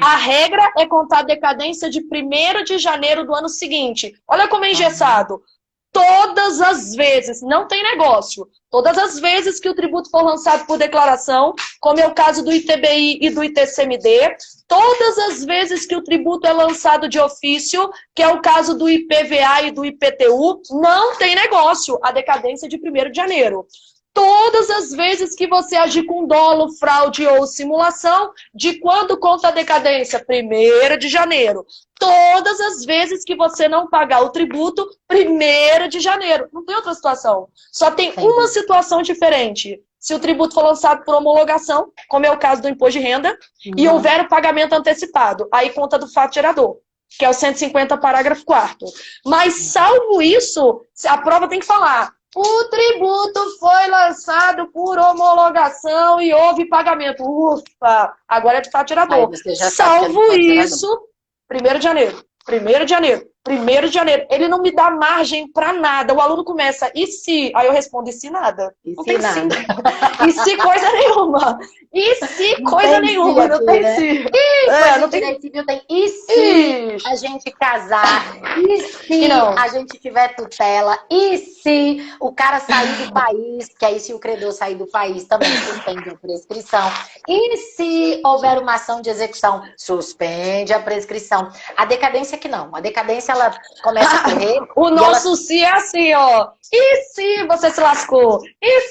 A regra é contar a decadência de 1º de janeiro do ano seguinte. Olha como é engessado. Todas as vezes, não tem negócio, todas as vezes que o tributo for lançado por declaração, como é o caso do ITBI e do ITCMD, todas as vezes que o tributo é lançado de ofício, que é o caso do IPVA e do IPTU, não tem negócio a decadência de 1º de janeiro. Todas as vezes que você agir com dolo, fraude ou simulação, de quando conta a decadência? 1º de janeiro. Todas as vezes que você não pagar o tributo, 1º de janeiro. Não tem outra situação. Só tem uma situação diferente. Se o tributo for lançado por homologação, como é o caso do imposto de renda, e houver o pagamento antecipado, aí conta do fato gerador, que é o 150, parágrafo 4º. Mas, salvo isso, a prova tem que falar: o tributo foi lançado por homologação e houve pagamento. Ufa! Agora é de fato gerador. Salvo isso, 1º de janeiro. 1º de janeiro. 1º de janeiro. Ele não me dá margem para nada. O aluno começa, e se? Aí eu respondo, e se nada? Não tem nada. E se coisa nenhuma? E se coisa nenhuma? Não tem se. Não tem direito civil, tem e se a gente casar? E se a gente tiver tutela? E se o cara sair do país? Que aí se o credor sair do país também suspende a prescrição. E se houver uma ação de execução? Suspende a prescrição. A decadência que não. A decadência ela começa a correr. O nosso se é assim, ó. E se você se lascou? E se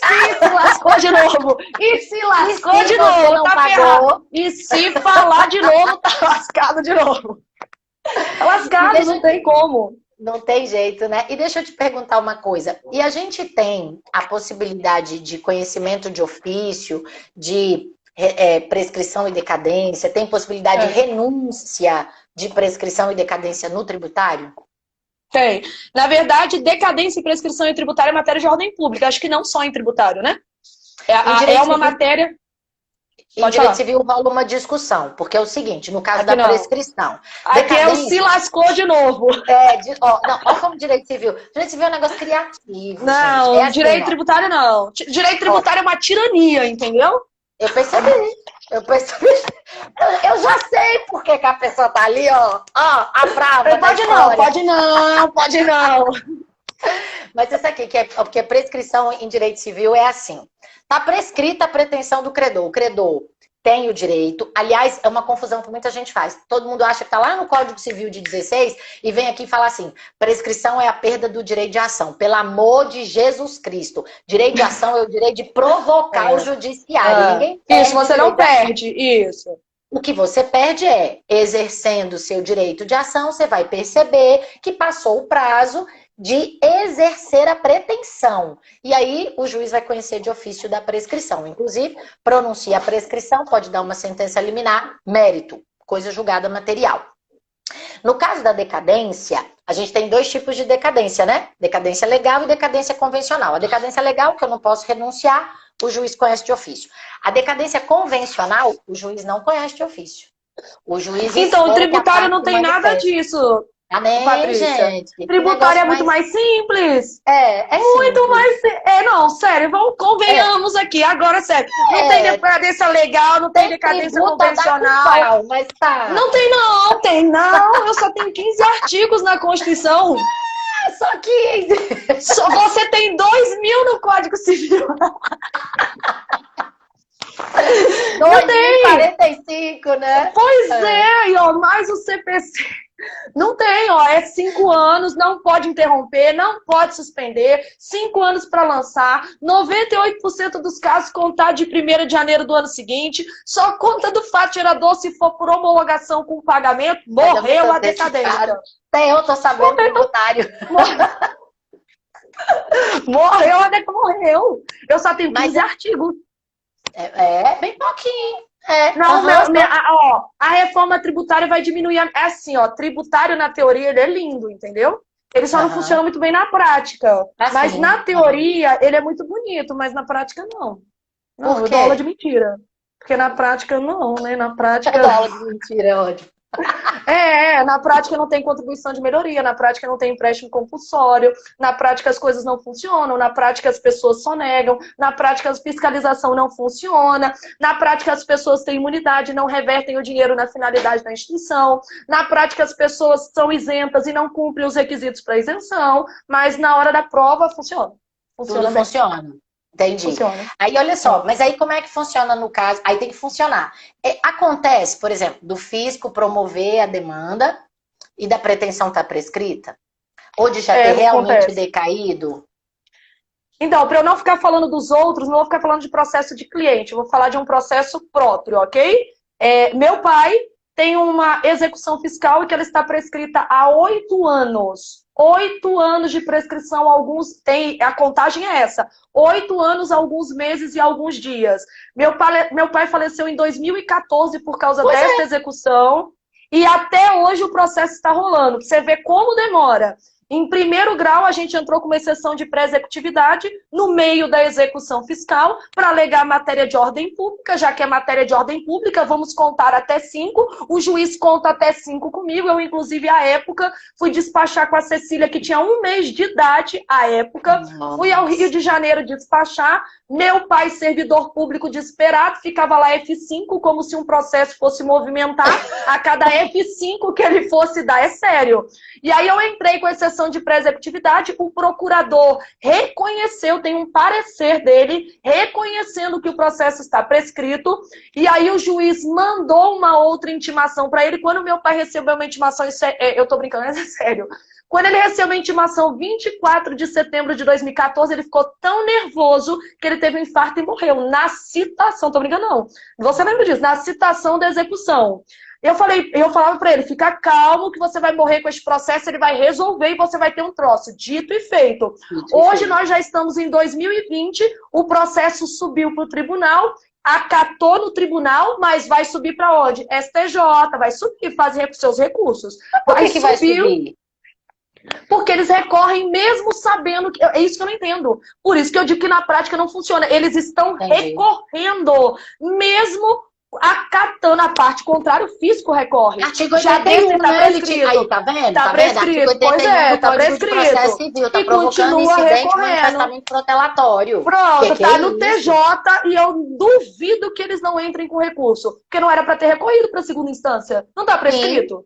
lascou de novo? E se lascou de novo? Tá ferrado. E se falar de novo, tá lascado de novo. Tá lascado, não tem como. Não tem jeito, né? E deixa eu te perguntar uma coisa. E a gente tem a possibilidade de conhecimento de ofício, de prescrição e decadência, tem possibilidade de renúncia de prescrição e decadência no tributário? Tem. Na verdade, decadência e prescrição em tributário é matéria de ordem pública. Acho que não só em tributário, né? É uma matéria... Em direito civil rola uma discussão, porque é o seguinte, no caso da prescrição... Aqui é o se lascou de novo. Olha como direito civil. Direito civil é um negócio criativo. Não, assim, direito tributário não. Direito tributário é uma tirania, entendeu? Eu percebi. Eu já sei por que a pessoa tá ali, ó, a prova. Pode não. Mas isso aqui, porque prescrição em direito civil é assim. Tá prescrita a pretensão do credor. O credor tem o direito. Aliás, é uma confusão que muita gente faz. Todo mundo acha que tá lá no Código Civil de 16 e vem aqui falar assim: prescrição é a perda do direito de ação. Pelo amor de Jesus Cristo. Direito de ação é o direito de provocar o judiciário. Isso, você não perde. Isso. O que você perde é, exercendo o seu direito de ação, você vai perceber que passou o prazo de exercer a pretensão. E aí o juiz vai conhecer de ofício da prescrição. Inclusive, pronuncia a prescrição, pode dar uma sentença liminar, mérito, coisa julgada material. No caso da decadência, a gente tem 2 tipos de decadência, né? Decadência legal e decadência convencional. A decadência legal, que eu não posso renunciar, o juiz conhece de ofício. A decadência convencional, o juiz não conhece de ofício. O juiz então, o tributário não tem nada disso. Amém, gente. Tributário é muito mais simples. É muito simples. mais. Não, sério, convenhamos aqui. Agora, sério. Não tem decadência legal, não tem decadência convencional. Mas tá. Não tem não. Eu só tenho 15 artigos na Constituição. Só 15. Você tem 2.000 no Código Civil. 2045, né? Pois é, e ó, mais o CPC. Não tem, ó, é 5 anos, não pode interromper, não pode suspender, 5 anos para lançar, 98% dos casos contar de 1º de janeiro do ano seguinte, só conta do fato gerador se for por homologação com pagamento, morreu a decadência. Até eu tô sabendo tributário. Morreu. Eu só tenho 15 artigos. Bem pouquinho. A reforma tributária vai diminuir. É assim, ó, tributário na teoria ele é lindo, entendeu? Ele só não funciona muito bem na prática. Mas na teoria ele é muito bonito, mas na prática não. Não, eu dou aula de mentira. Porque na prática não, né? Na prática. Eu dou aula de mentira, é ótimo. Na prática não tem contribuição de melhoria, na prática não tem empréstimo compulsório, na prática as coisas não funcionam, na prática as pessoas sonegam, na prática a fiscalização não funciona, na prática as pessoas têm imunidade e não revertem o dinheiro na finalidade da instituição, na prática as pessoas são isentas e não cumprem os requisitos para isenção, mas na hora da prova funciona. Tudo funciona. Entendi. Funciona. Aí, olha só, mas aí como é que funciona no caso? Aí tem que funcionar. Acontece, por exemplo, do fisco promover a demanda e da pretensão estar prescrita? Ou de já ter realmente decaído? Então, para eu não ficar falando dos outros, não vou ficar falando de processo de cliente, eu vou falar de um processo próprio, ok? Meu pai tem uma execução fiscal e que ela está prescrita há 8 anos. 8 anos de prescrição, a contagem é essa. 8 anos, alguns meses e alguns dias. Meu pai faleceu em 2014 por causa dessa execução. E até hoje o processo está rolando. Você vê como demora. Em primeiro grau, a gente entrou com uma exceção de pré-executividade no meio da execução fiscal para alegar matéria de ordem pública, já que é matéria de ordem pública, vamos contar até 5. O juiz conta até 5 comigo. Eu, inclusive, à época, fui despachar com a Cecília, que tinha 1 mês de idade à época. Nossa. Fui ao Rio de Janeiro despachar. Meu pai, servidor público desesperado, ficava lá F5 como se um processo fosse movimentar. A cada F5 que ele fosse dar, é sério. E aí eu entrei com exceção de pré-executividade, o procurador reconheceu, tem um parecer dele, reconhecendo que o processo está prescrito, e aí o juiz mandou uma outra intimação para ele. Quando meu pai recebeu uma intimação, eu tô brincando, mas é sério. Quando ele recebeu a intimação 24 de setembro de 2014, ele ficou tão nervoso que ele teve um infarto e morreu. Na citação, tô brincando não. Você lembra disso? Na citação da execução. Eu falava pra ele, fica calmo que você vai morrer com esse processo, ele vai resolver e você vai ter um troço. Dito e feito. Hoje nós já estamos em 2020, o processo subiu pro tribunal, acatou no tribunal, mas vai subir para onde? STJ, vai subir, fazer seus recursos. Por que vai subir? Porque eles recorrem mesmo sabendo que... É isso que eu não entendo. Por isso que eu digo que na prática não funciona. Eles estão recorrendo, mesmo acatando a parte contrária, o fisco recorre. Artigo 81, está prescrito. Aí, tá vendo? Tá prescrito. Artigo 81, pois é, tá prescrito. Processo civil, tá e provocando continua incidente recorrendo. manifestamente protelatório. Pronto, tá no TJ e eu duvido que eles não entrem com recurso. Porque não era para ter recorrido para segunda instância. Não tá prescrito? Sim.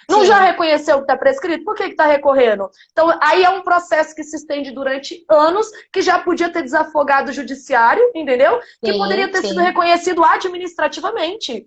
Não já reconheceu que está prescrito? Por que está recorrendo? Então, aí é um processo que se estende durante anos, que já podia ter desafogado o judiciário, entendeu? Que poderia ter sido reconhecido administrativamente.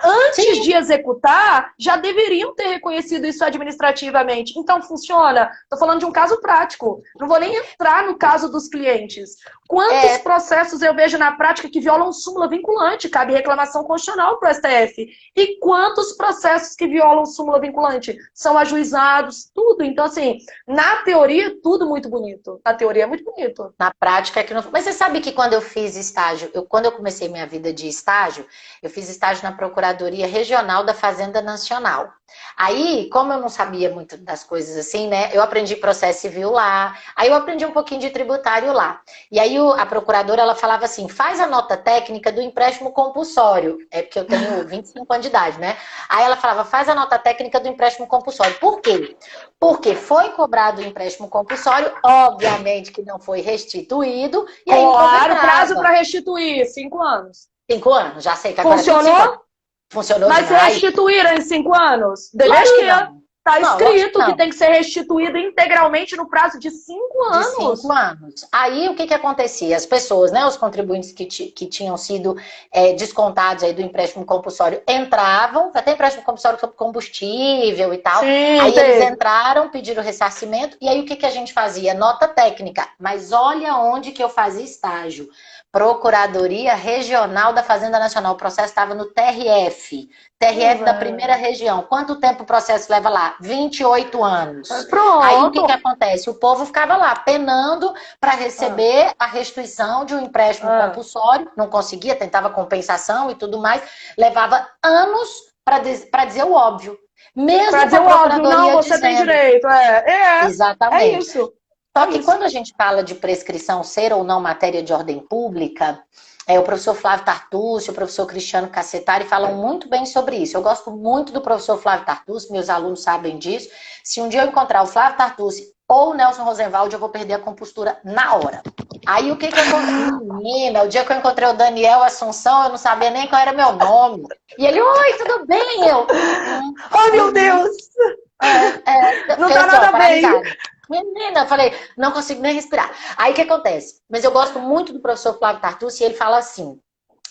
Antes de executar, já deveriam ter reconhecido isso administrativamente. Então, funciona? Estou falando de um caso prático. Não vou nem entrar no caso dos clientes. Quantos processos eu vejo na prática que violam súmula vinculante? Cabe reclamação constitucional para o STF. E quantos processos que violam súmula vinculante? São ajuizados, tudo. Então, assim, na teoria, tudo muito bonito. Na teoria é muito bonito. Na prática é que não... Mas você sabe que quando eu fiz estágio, quando eu comecei minha vida de estágio, eu fiz estágio na Procuradoria Regional da Fazenda Nacional. Aí, como eu não sabia muito das coisas assim, né, eu aprendi processo civil lá, aí eu aprendi um pouquinho de tributário lá. E aí a procuradora, ela falava assim, faz a nota técnica do empréstimo compulsório. É porque eu tenho 25 anos de idade, né? Aí ela falava, faz a nota técnica do empréstimo compulsório. Por quê? Porque foi cobrado o empréstimo compulsório, obviamente que não foi restituído. E aí claro, prazo para restituir, 5 anos. 5 anos, já sei que agora funcionou? Funcionou mas demais. Restituíram em 5 anos? Deveria. Está escrito que tem que ser restituído integralmente no prazo de 5 anos. De 5 anos. Aí o que acontecia? As pessoas, né, os contribuintes que tinham sido descontados aí do empréstimo compulsório entravam, até empréstimo compulsório sobre combustível e tal. Sim, aí eles entraram, pediram ressarcimento, e aí o que a gente fazia? Nota técnica. Mas olha onde que eu fazia estágio. Procuradoria Regional da Fazenda Nacional. O processo estava no TRF. TRF da primeira região. Quanto tempo o processo leva lá? 28 anos. Pronto. Aí o que acontece? O povo ficava lá penando para receber a restituição de um empréstimo compulsório. Não conseguia, tentava compensação e tudo mais. Levava anos para dizer o óbvio. Mesmo para dizer o óbvio, não, você tem direito. Exatamente. É isso. Só que quando a gente fala de prescrição ser ou não matéria de ordem pública, O professor Flávio Tartucci, o professor Cristiano Cassetari falam muito bem sobre isso. Eu gosto muito do professor Flávio Tartucci, meus alunos sabem disso. Se um dia eu encontrar o Flávio Tartucci ou o Nelson Rosenwald, eu vou perder a compostura na hora. Aí o que que aconteceu? Menina, o dia que eu encontrei o Daniel Assunção, eu não sabia nem qual era meu nome. E ele, oi, tudo bem? Eu, oh, meu Deus! Não tá nada bem. Menina, eu falei, não consigo nem respirar. Aí o que acontece? Mas eu gosto muito do professor Flávio Tartucci e ele fala assim,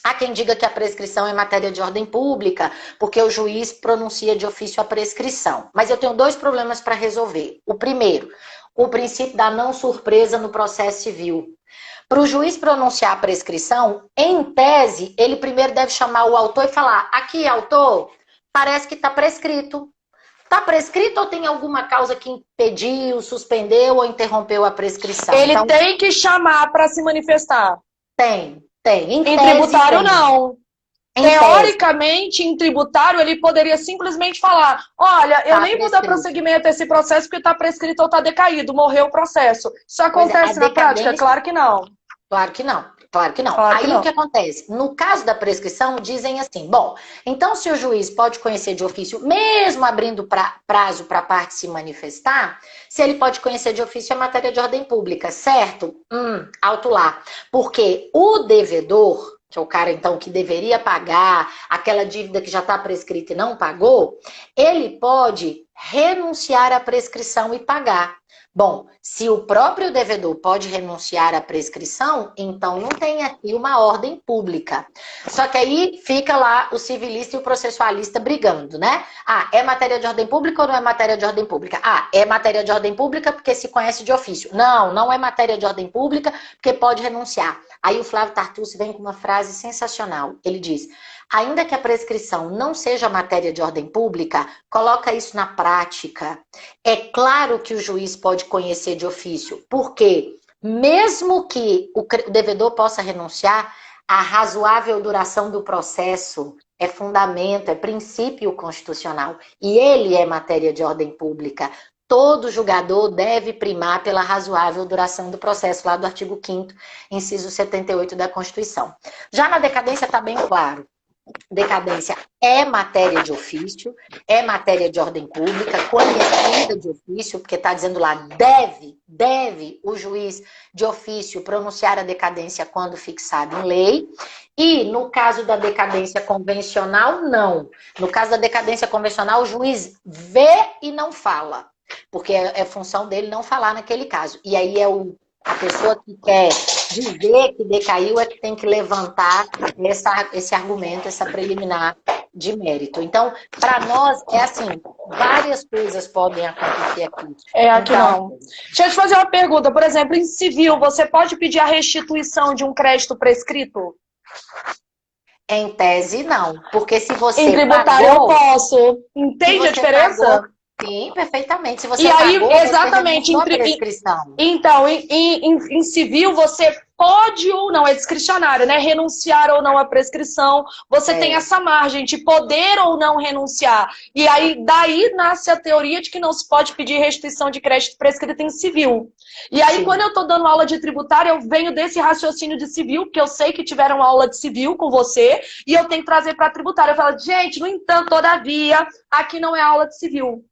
há quem diga que a prescrição é matéria de ordem pública, porque o juiz pronuncia de ofício a prescrição. Mas eu tenho 2 problemas para resolver. O primeiro, o princípio da não surpresa no processo civil. Para o juiz pronunciar a prescrição, em tese, ele primeiro deve chamar o autor e falar, aqui, autor, parece que está prescrito. Está prescrito ou tem alguma causa que impediu, suspendeu ou interrompeu a prescrição? Ele então, tem que chamar para se manifestar. Tem. Em tributário, não. Teoricamente, em tributário, ele poderia simplesmente falar, olha, eu nem vou dar prosseguimento a esse processo porque está prescrito ou está decaído, morreu o processo. Isso acontece na prática? Claro que não. Claro que não. Aí o que acontece? No caso da prescrição, dizem assim, bom, então se o juiz pode conhecer de ofício, mesmo abrindo prazo para a parte se manifestar, se ele pode conhecer de ofício é matéria de ordem pública, certo? Alto lá. Porque o devedor, que é o cara, então, que deveria pagar aquela dívida que já está prescrita e não pagou, ele pode renunciar à prescrição e pagar. Bom, se o próprio devedor pode renunciar à prescrição, então não tem aqui uma ordem pública. Só que aí fica lá o civilista e o processualista brigando, né? É matéria de ordem pública ou não é matéria de ordem pública? É matéria de ordem pública porque se conhece de ofício. Não é matéria de ordem pública porque pode renunciar. Aí o Flávio Tartucci vem com uma frase sensacional. Ele diz, ainda que a prescrição não seja matéria de ordem pública, coloca isso na prática. É claro que o juiz pode conhecer de ofício, porque mesmo que o devedor possa renunciar, a razoável duração do processo é fundamento, é princípio constitucional. E ele é matéria de ordem pública. Todo julgador deve primar pela razoável duração do processo, lá do artigo 5º, inciso 78 da Constituição. Já na decadência está bem claro. Decadência é matéria de ofício, é matéria de ordem pública, conhecida de ofício, porque está dizendo lá, deve o juiz de ofício pronunciar a decadência quando fixado em lei. E no caso da decadência convencional, não. No caso da decadência convencional, o juiz vê e não fala, porque é função dele não falar naquele caso. E aí a pessoa que quer dizer que decaiu é que tem que levantar esse argumento, essa preliminar de mérito. Então, para nós, é assim, várias coisas podem acontecer aqui. Aqui então, não. Deixa eu te fazer uma pergunta. Por exemplo, em civil, você pode pedir a restituição de um crédito prescrito? Em tese, não. Porque se você em tributário pagou, eu posso. Entende a diferença? Pagou, sim, perfeitamente. Se você e aí, pagou, exatamente, você prescrição. Então, em civil, você pode ou não, é discricionário, né? Renunciar ou não à prescrição. Você tem essa margem de poder ou não renunciar. E aí, daí nasce a teoria de que não se pode pedir restituição de crédito prescrito em civil. E aí, quando eu tô dando aula de tributário, eu venho desse raciocínio de civil, porque eu sei que tiveram aula de civil com você, e eu tenho que trazer para tributário. Eu falo, gente, no entanto, todavia, aqui não é aula de civil.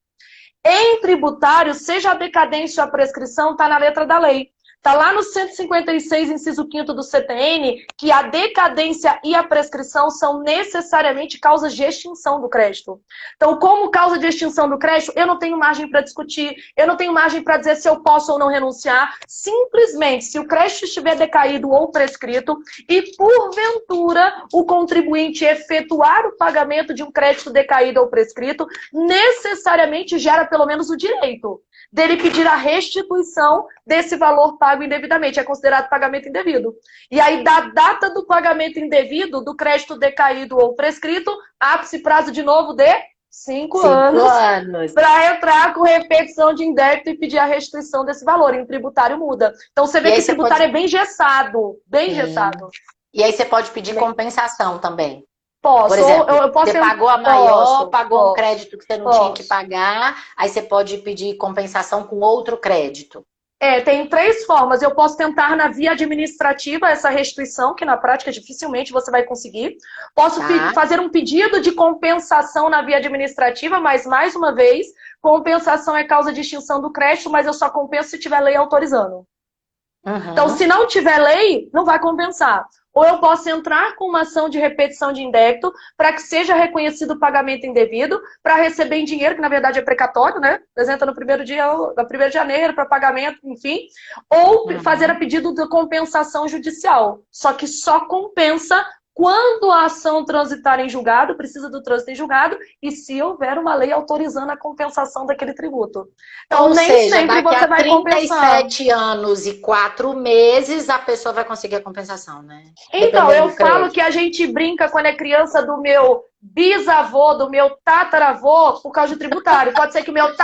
Em tributário, seja a decadência ou a prescrição, está na letra da lei. Está lá no 156, inciso 5º do CTN, que a decadência e a prescrição são necessariamente causas de extinção do crédito. Então, como causa de extinção do crédito, eu não tenho margem para discutir, eu não tenho margem para dizer se eu posso ou não renunciar. Simplesmente, se o crédito estiver decaído ou prescrito e, porventura, o contribuinte efetuar o pagamento de um crédito decaído ou prescrito, necessariamente gera pelo menos o direito dele pedir a restituição desse valor pago indevidamente. É considerado pagamento indevido. E aí, da data do pagamento indevido, do crédito decaído ou prescrito, abre-se prazo de novo de 5 anos. Para entrar com repetição de indébito e pedir a restituição desse valor. Em tributário muda. Então, você vê que tributário é bem engessado. Bem engessado. E aí, você pode pedir compensação também. Posso. Por exemplo, eu posso você pagou a maior, pagou um crédito que você não tinha que pagar, aí você pode pedir compensação com outro crédito. Tem três formas. Eu posso tentar na via administrativa essa restituição, que na prática dificilmente você vai conseguir. Posso fazer um pedido de compensação na via administrativa, mas, mais uma vez, compensação é causa de extinção do crédito, mas eu só compenso se tiver lei autorizando. Então, se não tiver lei, não vai compensar. Ou eu posso entrar com uma ação de repetição de indébito para que seja reconhecido o pagamento indevido, para receber em dinheiro, que na verdade é precatório, né? Apresenta no primeiro de janeiro para pagamento, enfim. Ou fazer a pedido de compensação judicial. Só que só compensa quando a ação transitar em julgado, precisa do trânsito em julgado, e se houver uma lei autorizando a compensação daquele tributo. Então, Ou nem seja, sempre daqui você a vai compensar. 37 anos e 4 meses, a pessoa vai conseguir a compensação, né? Então, eu falo que a gente brinca quando é criança do meu bisavô, do meu tataravô, por causa de tributário. Pode ser que o meu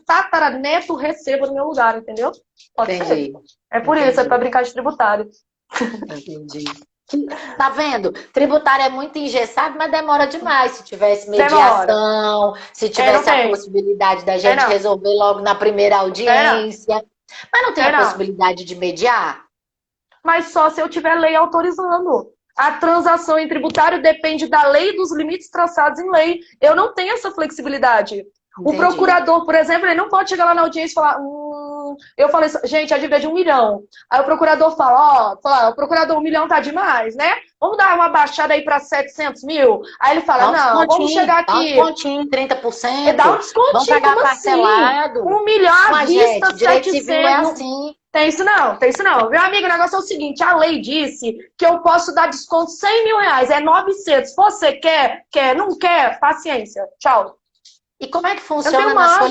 tataraneto receba no meu lugar, entendeu? Pode ser. É por isso, é para brincar de tributário. Entendi. Tá vendo? Tributário é muito engessado, mas demora demais. Se tivesse mediação, se tivesse a possibilidade da gente resolver logo na primeira audiência. Mas não tem a possibilidade de mediar? Mas só se eu tiver lei autorizando. A transação em tributário depende da lei e dos limites traçados em lei. Eu não tenho essa flexibilidade. Entendi. O procurador, por exemplo, ele não pode chegar lá na audiência e falar... Eu falei, gente, a dívida é de 1 milhão. Aí o procurador fala, o procurador, 1 milhão tá demais, né? Vamos dar uma baixada aí para 700 mil? Aí ele fala, não, vamos chegar aqui. Dá um descontinho, 30%. Dá um descontinho, vamos pagar como parcelado. Assim? 1 milhão à vista, gente, direito civil é assim. Tem isso não. Meu amigo, o negócio é o seguinte, a lei disse que eu posso dar desconto 100 mil reais, é 900. Se você quer, não quer, paciência. Tchau. E como é que funciona na sua...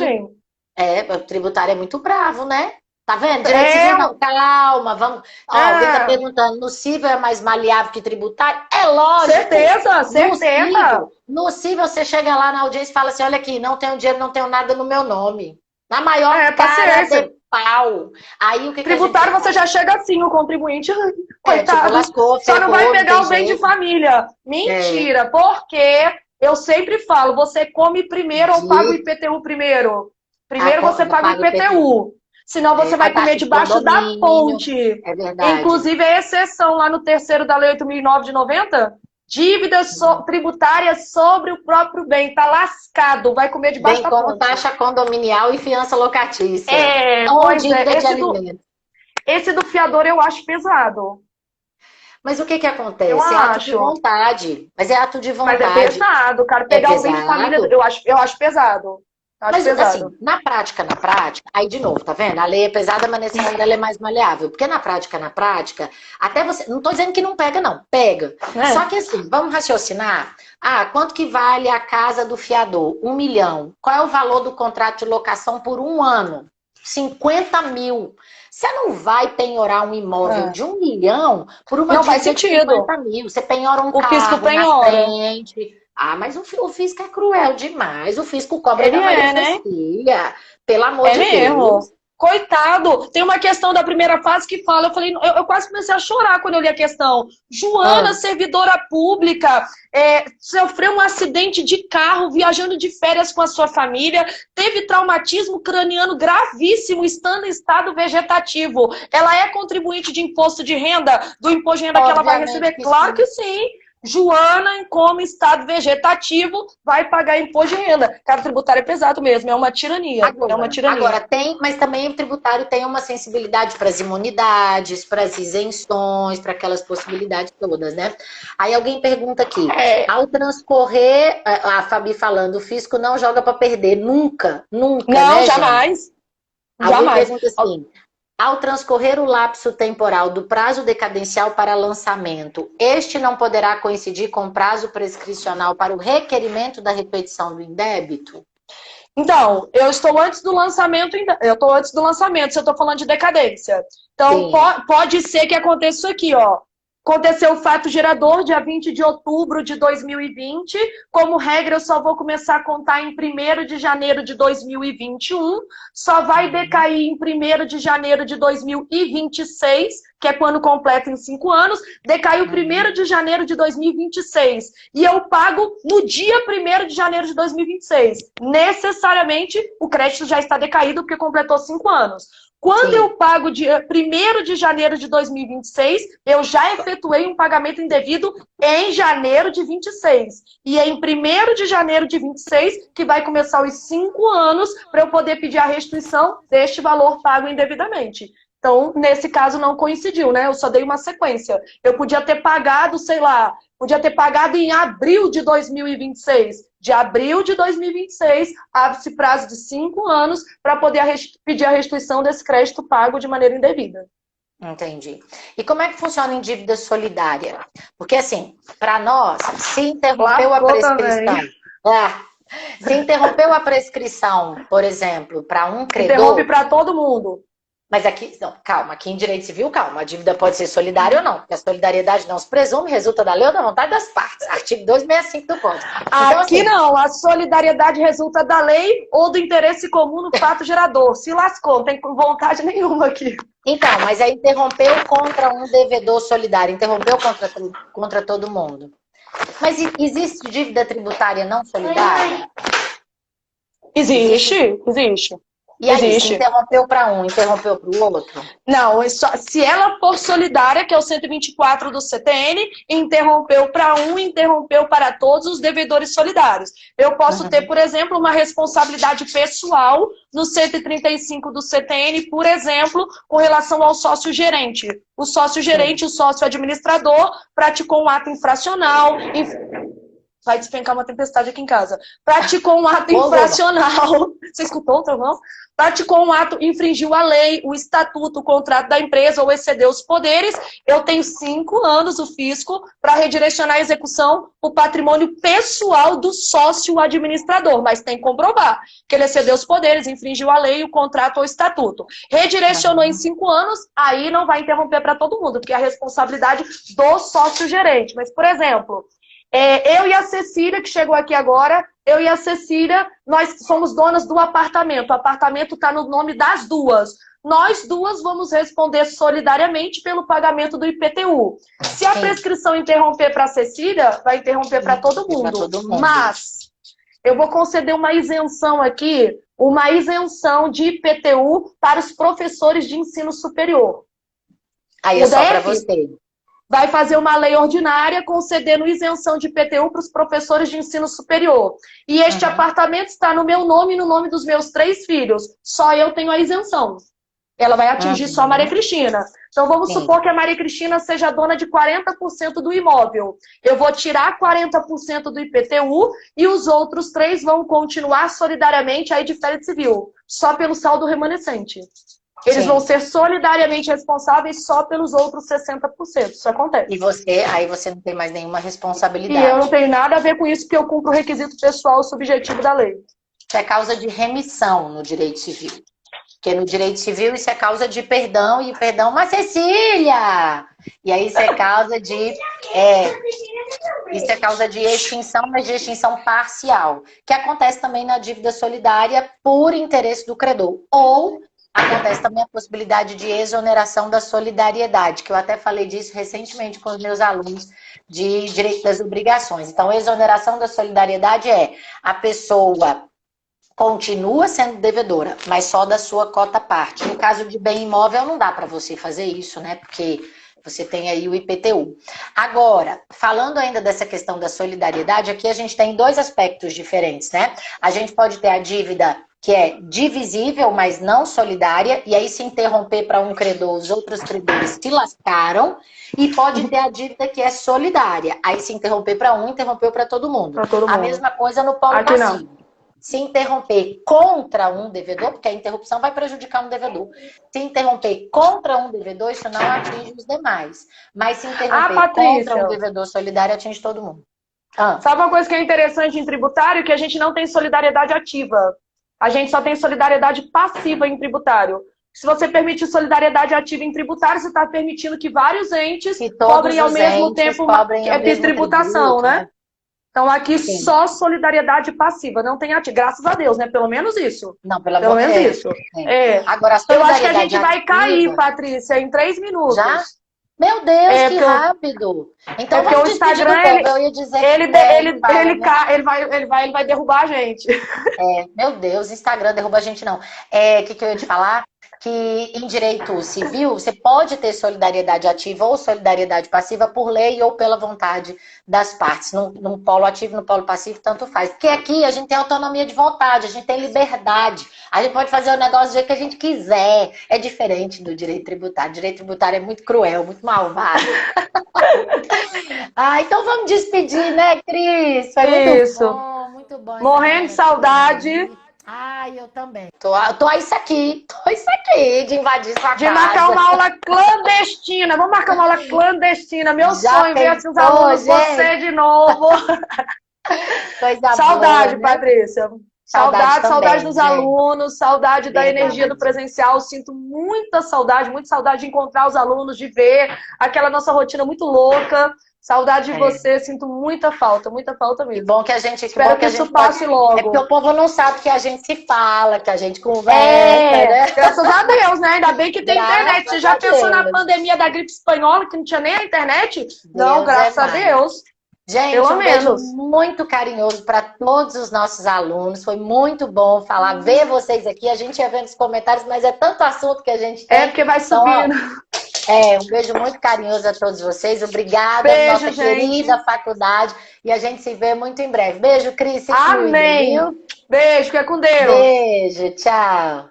o tributário é muito bravo, né? Tá vendo? Direito civil não, calma, vamos... alguém tá perguntando, no cível é mais maleável que tributário? É lógico. Certeza. No cível, você chega lá na audiência e fala assim, olha aqui, não tenho dinheiro, não tenho nada no meu nome. Na maior cara de pau. Aí o que tributário que a gente você já chega assim, o contribuinte, coitado, tipo, lascou, só não vai pegar o bem de família. Mentira, porque eu sempre falo, você come primeiro ou paga o IPTU primeiro? Primeiro você paga o IPTU. Senão você vai comer debaixo da ponte. É verdade. Inclusive, a exceção lá no terceiro da Lei 8.009 de 90, dívidas tributárias sobre o próprio bem. Tá lascado, vai comer debaixo da ponte. Como taxa condominial e fiança locatícia. Esse do fiador eu acho pesado. Mas o que acontece? É ato de vontade. Mas é ato de vontade. Mas é pesado, cara. Pegar o bem de família, eu acho pesado. Mas assim, na prática, aí de novo, tá vendo? A lei é pesada, mas nesse mundo ela é mais maleável. Porque na prática, até você... Não tô dizendo que não pega, não. Pega. Só que assim, vamos raciocinar. Quanto que vale a casa do fiador? 1 milhão. Qual é o valor do contrato de locação por 1 ano? 50 mil. Você não vai penhorar um imóvel de 1 milhão por uma dívida de 50 mil. Você penhora um carro na frente... mas o fisco é cruel demais. O fisco cobra da Maria Cecília. Pelo amor de Deus. Coitado. Tem uma questão da primeira fase que fala, eu quase comecei a chorar quando eu li a questão. Joana, servidora pública, sofreu um acidente de carro viajando de férias com a sua família, teve traumatismo craniano gravíssimo, estando em estado vegetativo. Ela é contribuinte de imposto de renda, do imposto de renda que ela vai receber? Claro que sim. Joana, como estado vegetativo, vai pagar imposto de renda. Cara, tributário é pesado mesmo, é uma tirania. Agora mas também o tributário tem uma sensibilidade para as imunidades, para as isenções, para aquelas possibilidades todas, né? Aí alguém pergunta aqui, ao transcorrer, a Fabi falando, o fisco não joga para perder, nunca, não, né, jamais. Alguém pergunta assim... Ao transcorrer o lapso temporal do prazo decadencial para lançamento, este não poderá coincidir com o prazo prescricional para o requerimento da repetição do indébito? Então, eu estou antes do lançamento, se eu estou falando de decadência. Então, pode ser que aconteça isso aqui, ó. Aconteceu o fato gerador, dia 20 de outubro de 2020. Como regra, eu só vou começar a contar em 1º de janeiro de 2021. Só vai decair em 1º de janeiro de 2026, que é quando completa em 5 anos. Decaiu 1º de janeiro de 2026. E eu pago no dia 1º de janeiro de 2026. Necessariamente, o crédito já está decaído porque completou 5 anos. Quando Sim. eu pago dia 1º de janeiro de 2026, eu já efetuei um pagamento indevido em janeiro de 26. E é em 1º de janeiro de 26 que vai começar os 5 anos para eu poder pedir a restituição deste valor pago indevidamente. Então, nesse caso, não coincidiu, né? Eu só dei uma sequência. Eu podia ter pagado, sei lá, podia ter pagado em abril de 2026. De abril de 2026, abre-se prazo de 5 anos para poder pedir a restituição desse crédito pago de maneira indevida. Entendi. E como é que funciona em dívida solidária? Porque, assim, para nós, se interrompeu a prescrição... se interrompeu a prescrição, por exemplo, para um credor... Interrompe para todo mundo. Mas aqui, não, calma, aqui em direito civil, calma, a dívida pode ser solidária ou não, porque a solidariedade não se presume, resulta da lei ou da vontade das partes, artigo 265 do Código. Então, Aqui assim, não, a solidariedade resulta da lei ou do interesse comum no fato gerador. Se lascou, não tem vontade nenhuma aqui. então, mas aí interrompeu contra um devedor solidário, interrompeu contra todo mundo. Mas existe dívida tributária não solidária? Existe. E aí, Existe. se interrompeu para um, interrompeu para o outro? Não, se ela for solidária, que é o 124 do CTN, interrompeu para um, interrompeu para todos os devedores solidários. Eu posso ter, por exemplo, uma responsabilidade pessoal no 135 do CTN, por exemplo, com relação ao sócio-gerente. O sócio-gerente, o sócio-administrador, praticou um ato infracional... Vai despencar uma tempestade aqui em casa. Praticou um ato infracional. Você escutou o trovão? Praticou um ato, infringiu a lei, o estatuto, o contrato da empresa ou excedeu os poderes. Eu tenho 5 anos, o fisco, para redirecionar a execução o patrimônio pessoal do sócio administrador. Mas tem que comprovar que ele excedeu os poderes, infringiu a lei, o contrato ou o estatuto. Redirecionou em 5 anos, aí não vai interromper para todo mundo, porque é a responsabilidade do sócio-gerente. Mas, por exemplo... eu e a Cecília, que chegou aqui agora, eu e a Cecília, nós somos donas do apartamento. O apartamento está no nome das duas. Nós duas vamos responder solidariamente pelo pagamento do IPTU. Se a prescrição interromper para a Cecília, vai interromper para todo mundo. Mas eu vou conceder uma isenção aqui, uma isenção de IPTU para os professores de ensino superior. Aí é só para você. Vai fazer uma lei ordinária concedendo isenção de IPTU para os professores de ensino superior. E este apartamento está no meu nome e no nome dos meus 3 filhos. Só eu tenho a isenção. Ela vai atingir só a Maria Cristina. Então vamos supor que a Maria Cristina seja dona de 40% do imóvel. Eu vou tirar 40% do IPTU e os outros 3 vão continuar solidariamente aí de férias civil. Só pelo saldo remanescente. Eles vão ser solidariamente responsáveis só pelos outros 60%. Isso acontece. E aí você não tem mais nenhuma responsabilidade. E eu não tenho nada a ver com isso, porque eu cumpro o requisito pessoal subjetivo da lei. Isso é causa de remissão no direito civil. Porque no direito civil isso é causa de perdão, e perdão, mas Cecília! E aí isso é causa de... isso é causa de extinção, mas de extinção parcial. Que acontece também na dívida solidária por interesse do credor. Ou... acontece também a possibilidade de exoneração da solidariedade, que eu até falei disso recentemente com os meus alunos de direito das obrigações. Então, exoneração da solidariedade é a pessoa continua sendo devedora, mas só da sua cota parte. No caso de bem imóvel, não dá para você fazer isso, né? Porque você tem aí o IPTU. Agora, falando ainda dessa questão da solidariedade, aqui a gente tem 2 aspectos diferentes, né? A gente pode ter a dívida que é divisível, mas não solidária, e aí se interromper para um credor, os outros credores se lascaram, e pode ter a dívida que é solidária. Aí se interromper para um, interrompeu para todo mundo. A mesma coisa no polo passivo. Se interromper contra um devedor, porque a interrupção vai prejudicar um devedor. Se interromper contra um devedor, isso não atinge os demais. Mas se interromper contra um devedor solidário, atinge todo mundo. Sabe uma coisa que é interessante em tributário? Que a gente não tem solidariedade ativa. A gente só tem solidariedade passiva em tributário. Se você permite solidariedade ativa em tributário, você está permitindo que vários entes Que todos cobrem ao os mesmo entes tempo cobrem ao mesmo tributação, tributo, né? né? Então aqui Sim. só solidariedade passiva, não tem ativa. Graças a Deus, né? Pelo menos isso. Não, pelo Pelo amor de menos Deus. isso. É. Agora, a Eu acho que a gente solidariedade vai cair, ativa, Patrícia, em 3 já? minutos. Meu Deus, que Porque rápido! Então porque o vamos despedir do Instagram, povo. Eu ia dizer que ele, para, ele, né? ele vai derrubar a gente. Meu Deus, Instagram derruba a gente não. Que eu ia te falar? Que em direito civil você pode ter solidariedade ativa ou solidariedade passiva por lei ou pela vontade das partes. Num polo ativo, no polo passivo, tanto faz. Porque aqui a gente tem autonomia de vontade, a gente tem liberdade. A gente pode fazer o negócio do jeito que a gente quiser. É diferente do direito tributário. O direito tributário é muito cruel, muito malvado. Então vamos despedir, né, Cris? Foi muito bom. Morrendo de saudade. Ai, eu também. Tô isso aqui, de invadir sua casa. De marcar uma aula clandestina. Vamos marcar uma aula clandestina. Meu sonho é ver assim, os alunos, você de novo. Coisa saudade, boa, né? Patrícia. Saudade dos alunos, saudade da energia do presencial. Sinto muita saudade de encontrar os alunos, de ver aquela nossa rotina muito louca. Saudade de você, sinto muita falta mesmo. Que bom que a gente... Espero que isso passe logo. É porque o povo não sabe que a gente se fala, que a gente conversa, né? Graças a Deus, né? Ainda bem que tem internet. Você já pensou na pandemia da gripe espanhola, que não tinha nem a internet? Não, graças a Deus. Gente, um beijo muito carinhoso para todos os nossos alunos. Foi muito bom falar, ver vocês aqui. A gente ia vendo os comentários, mas é tanto assunto que a gente tem. Porque vai subindo. Um beijo muito carinhoso a todos vocês. Obrigada, beijo, nossa querida faculdade. E a gente se vê muito em breve. Beijo, Cris. Amém. Cuida, viu? Beijo, fica com Deus. Beijo, tchau.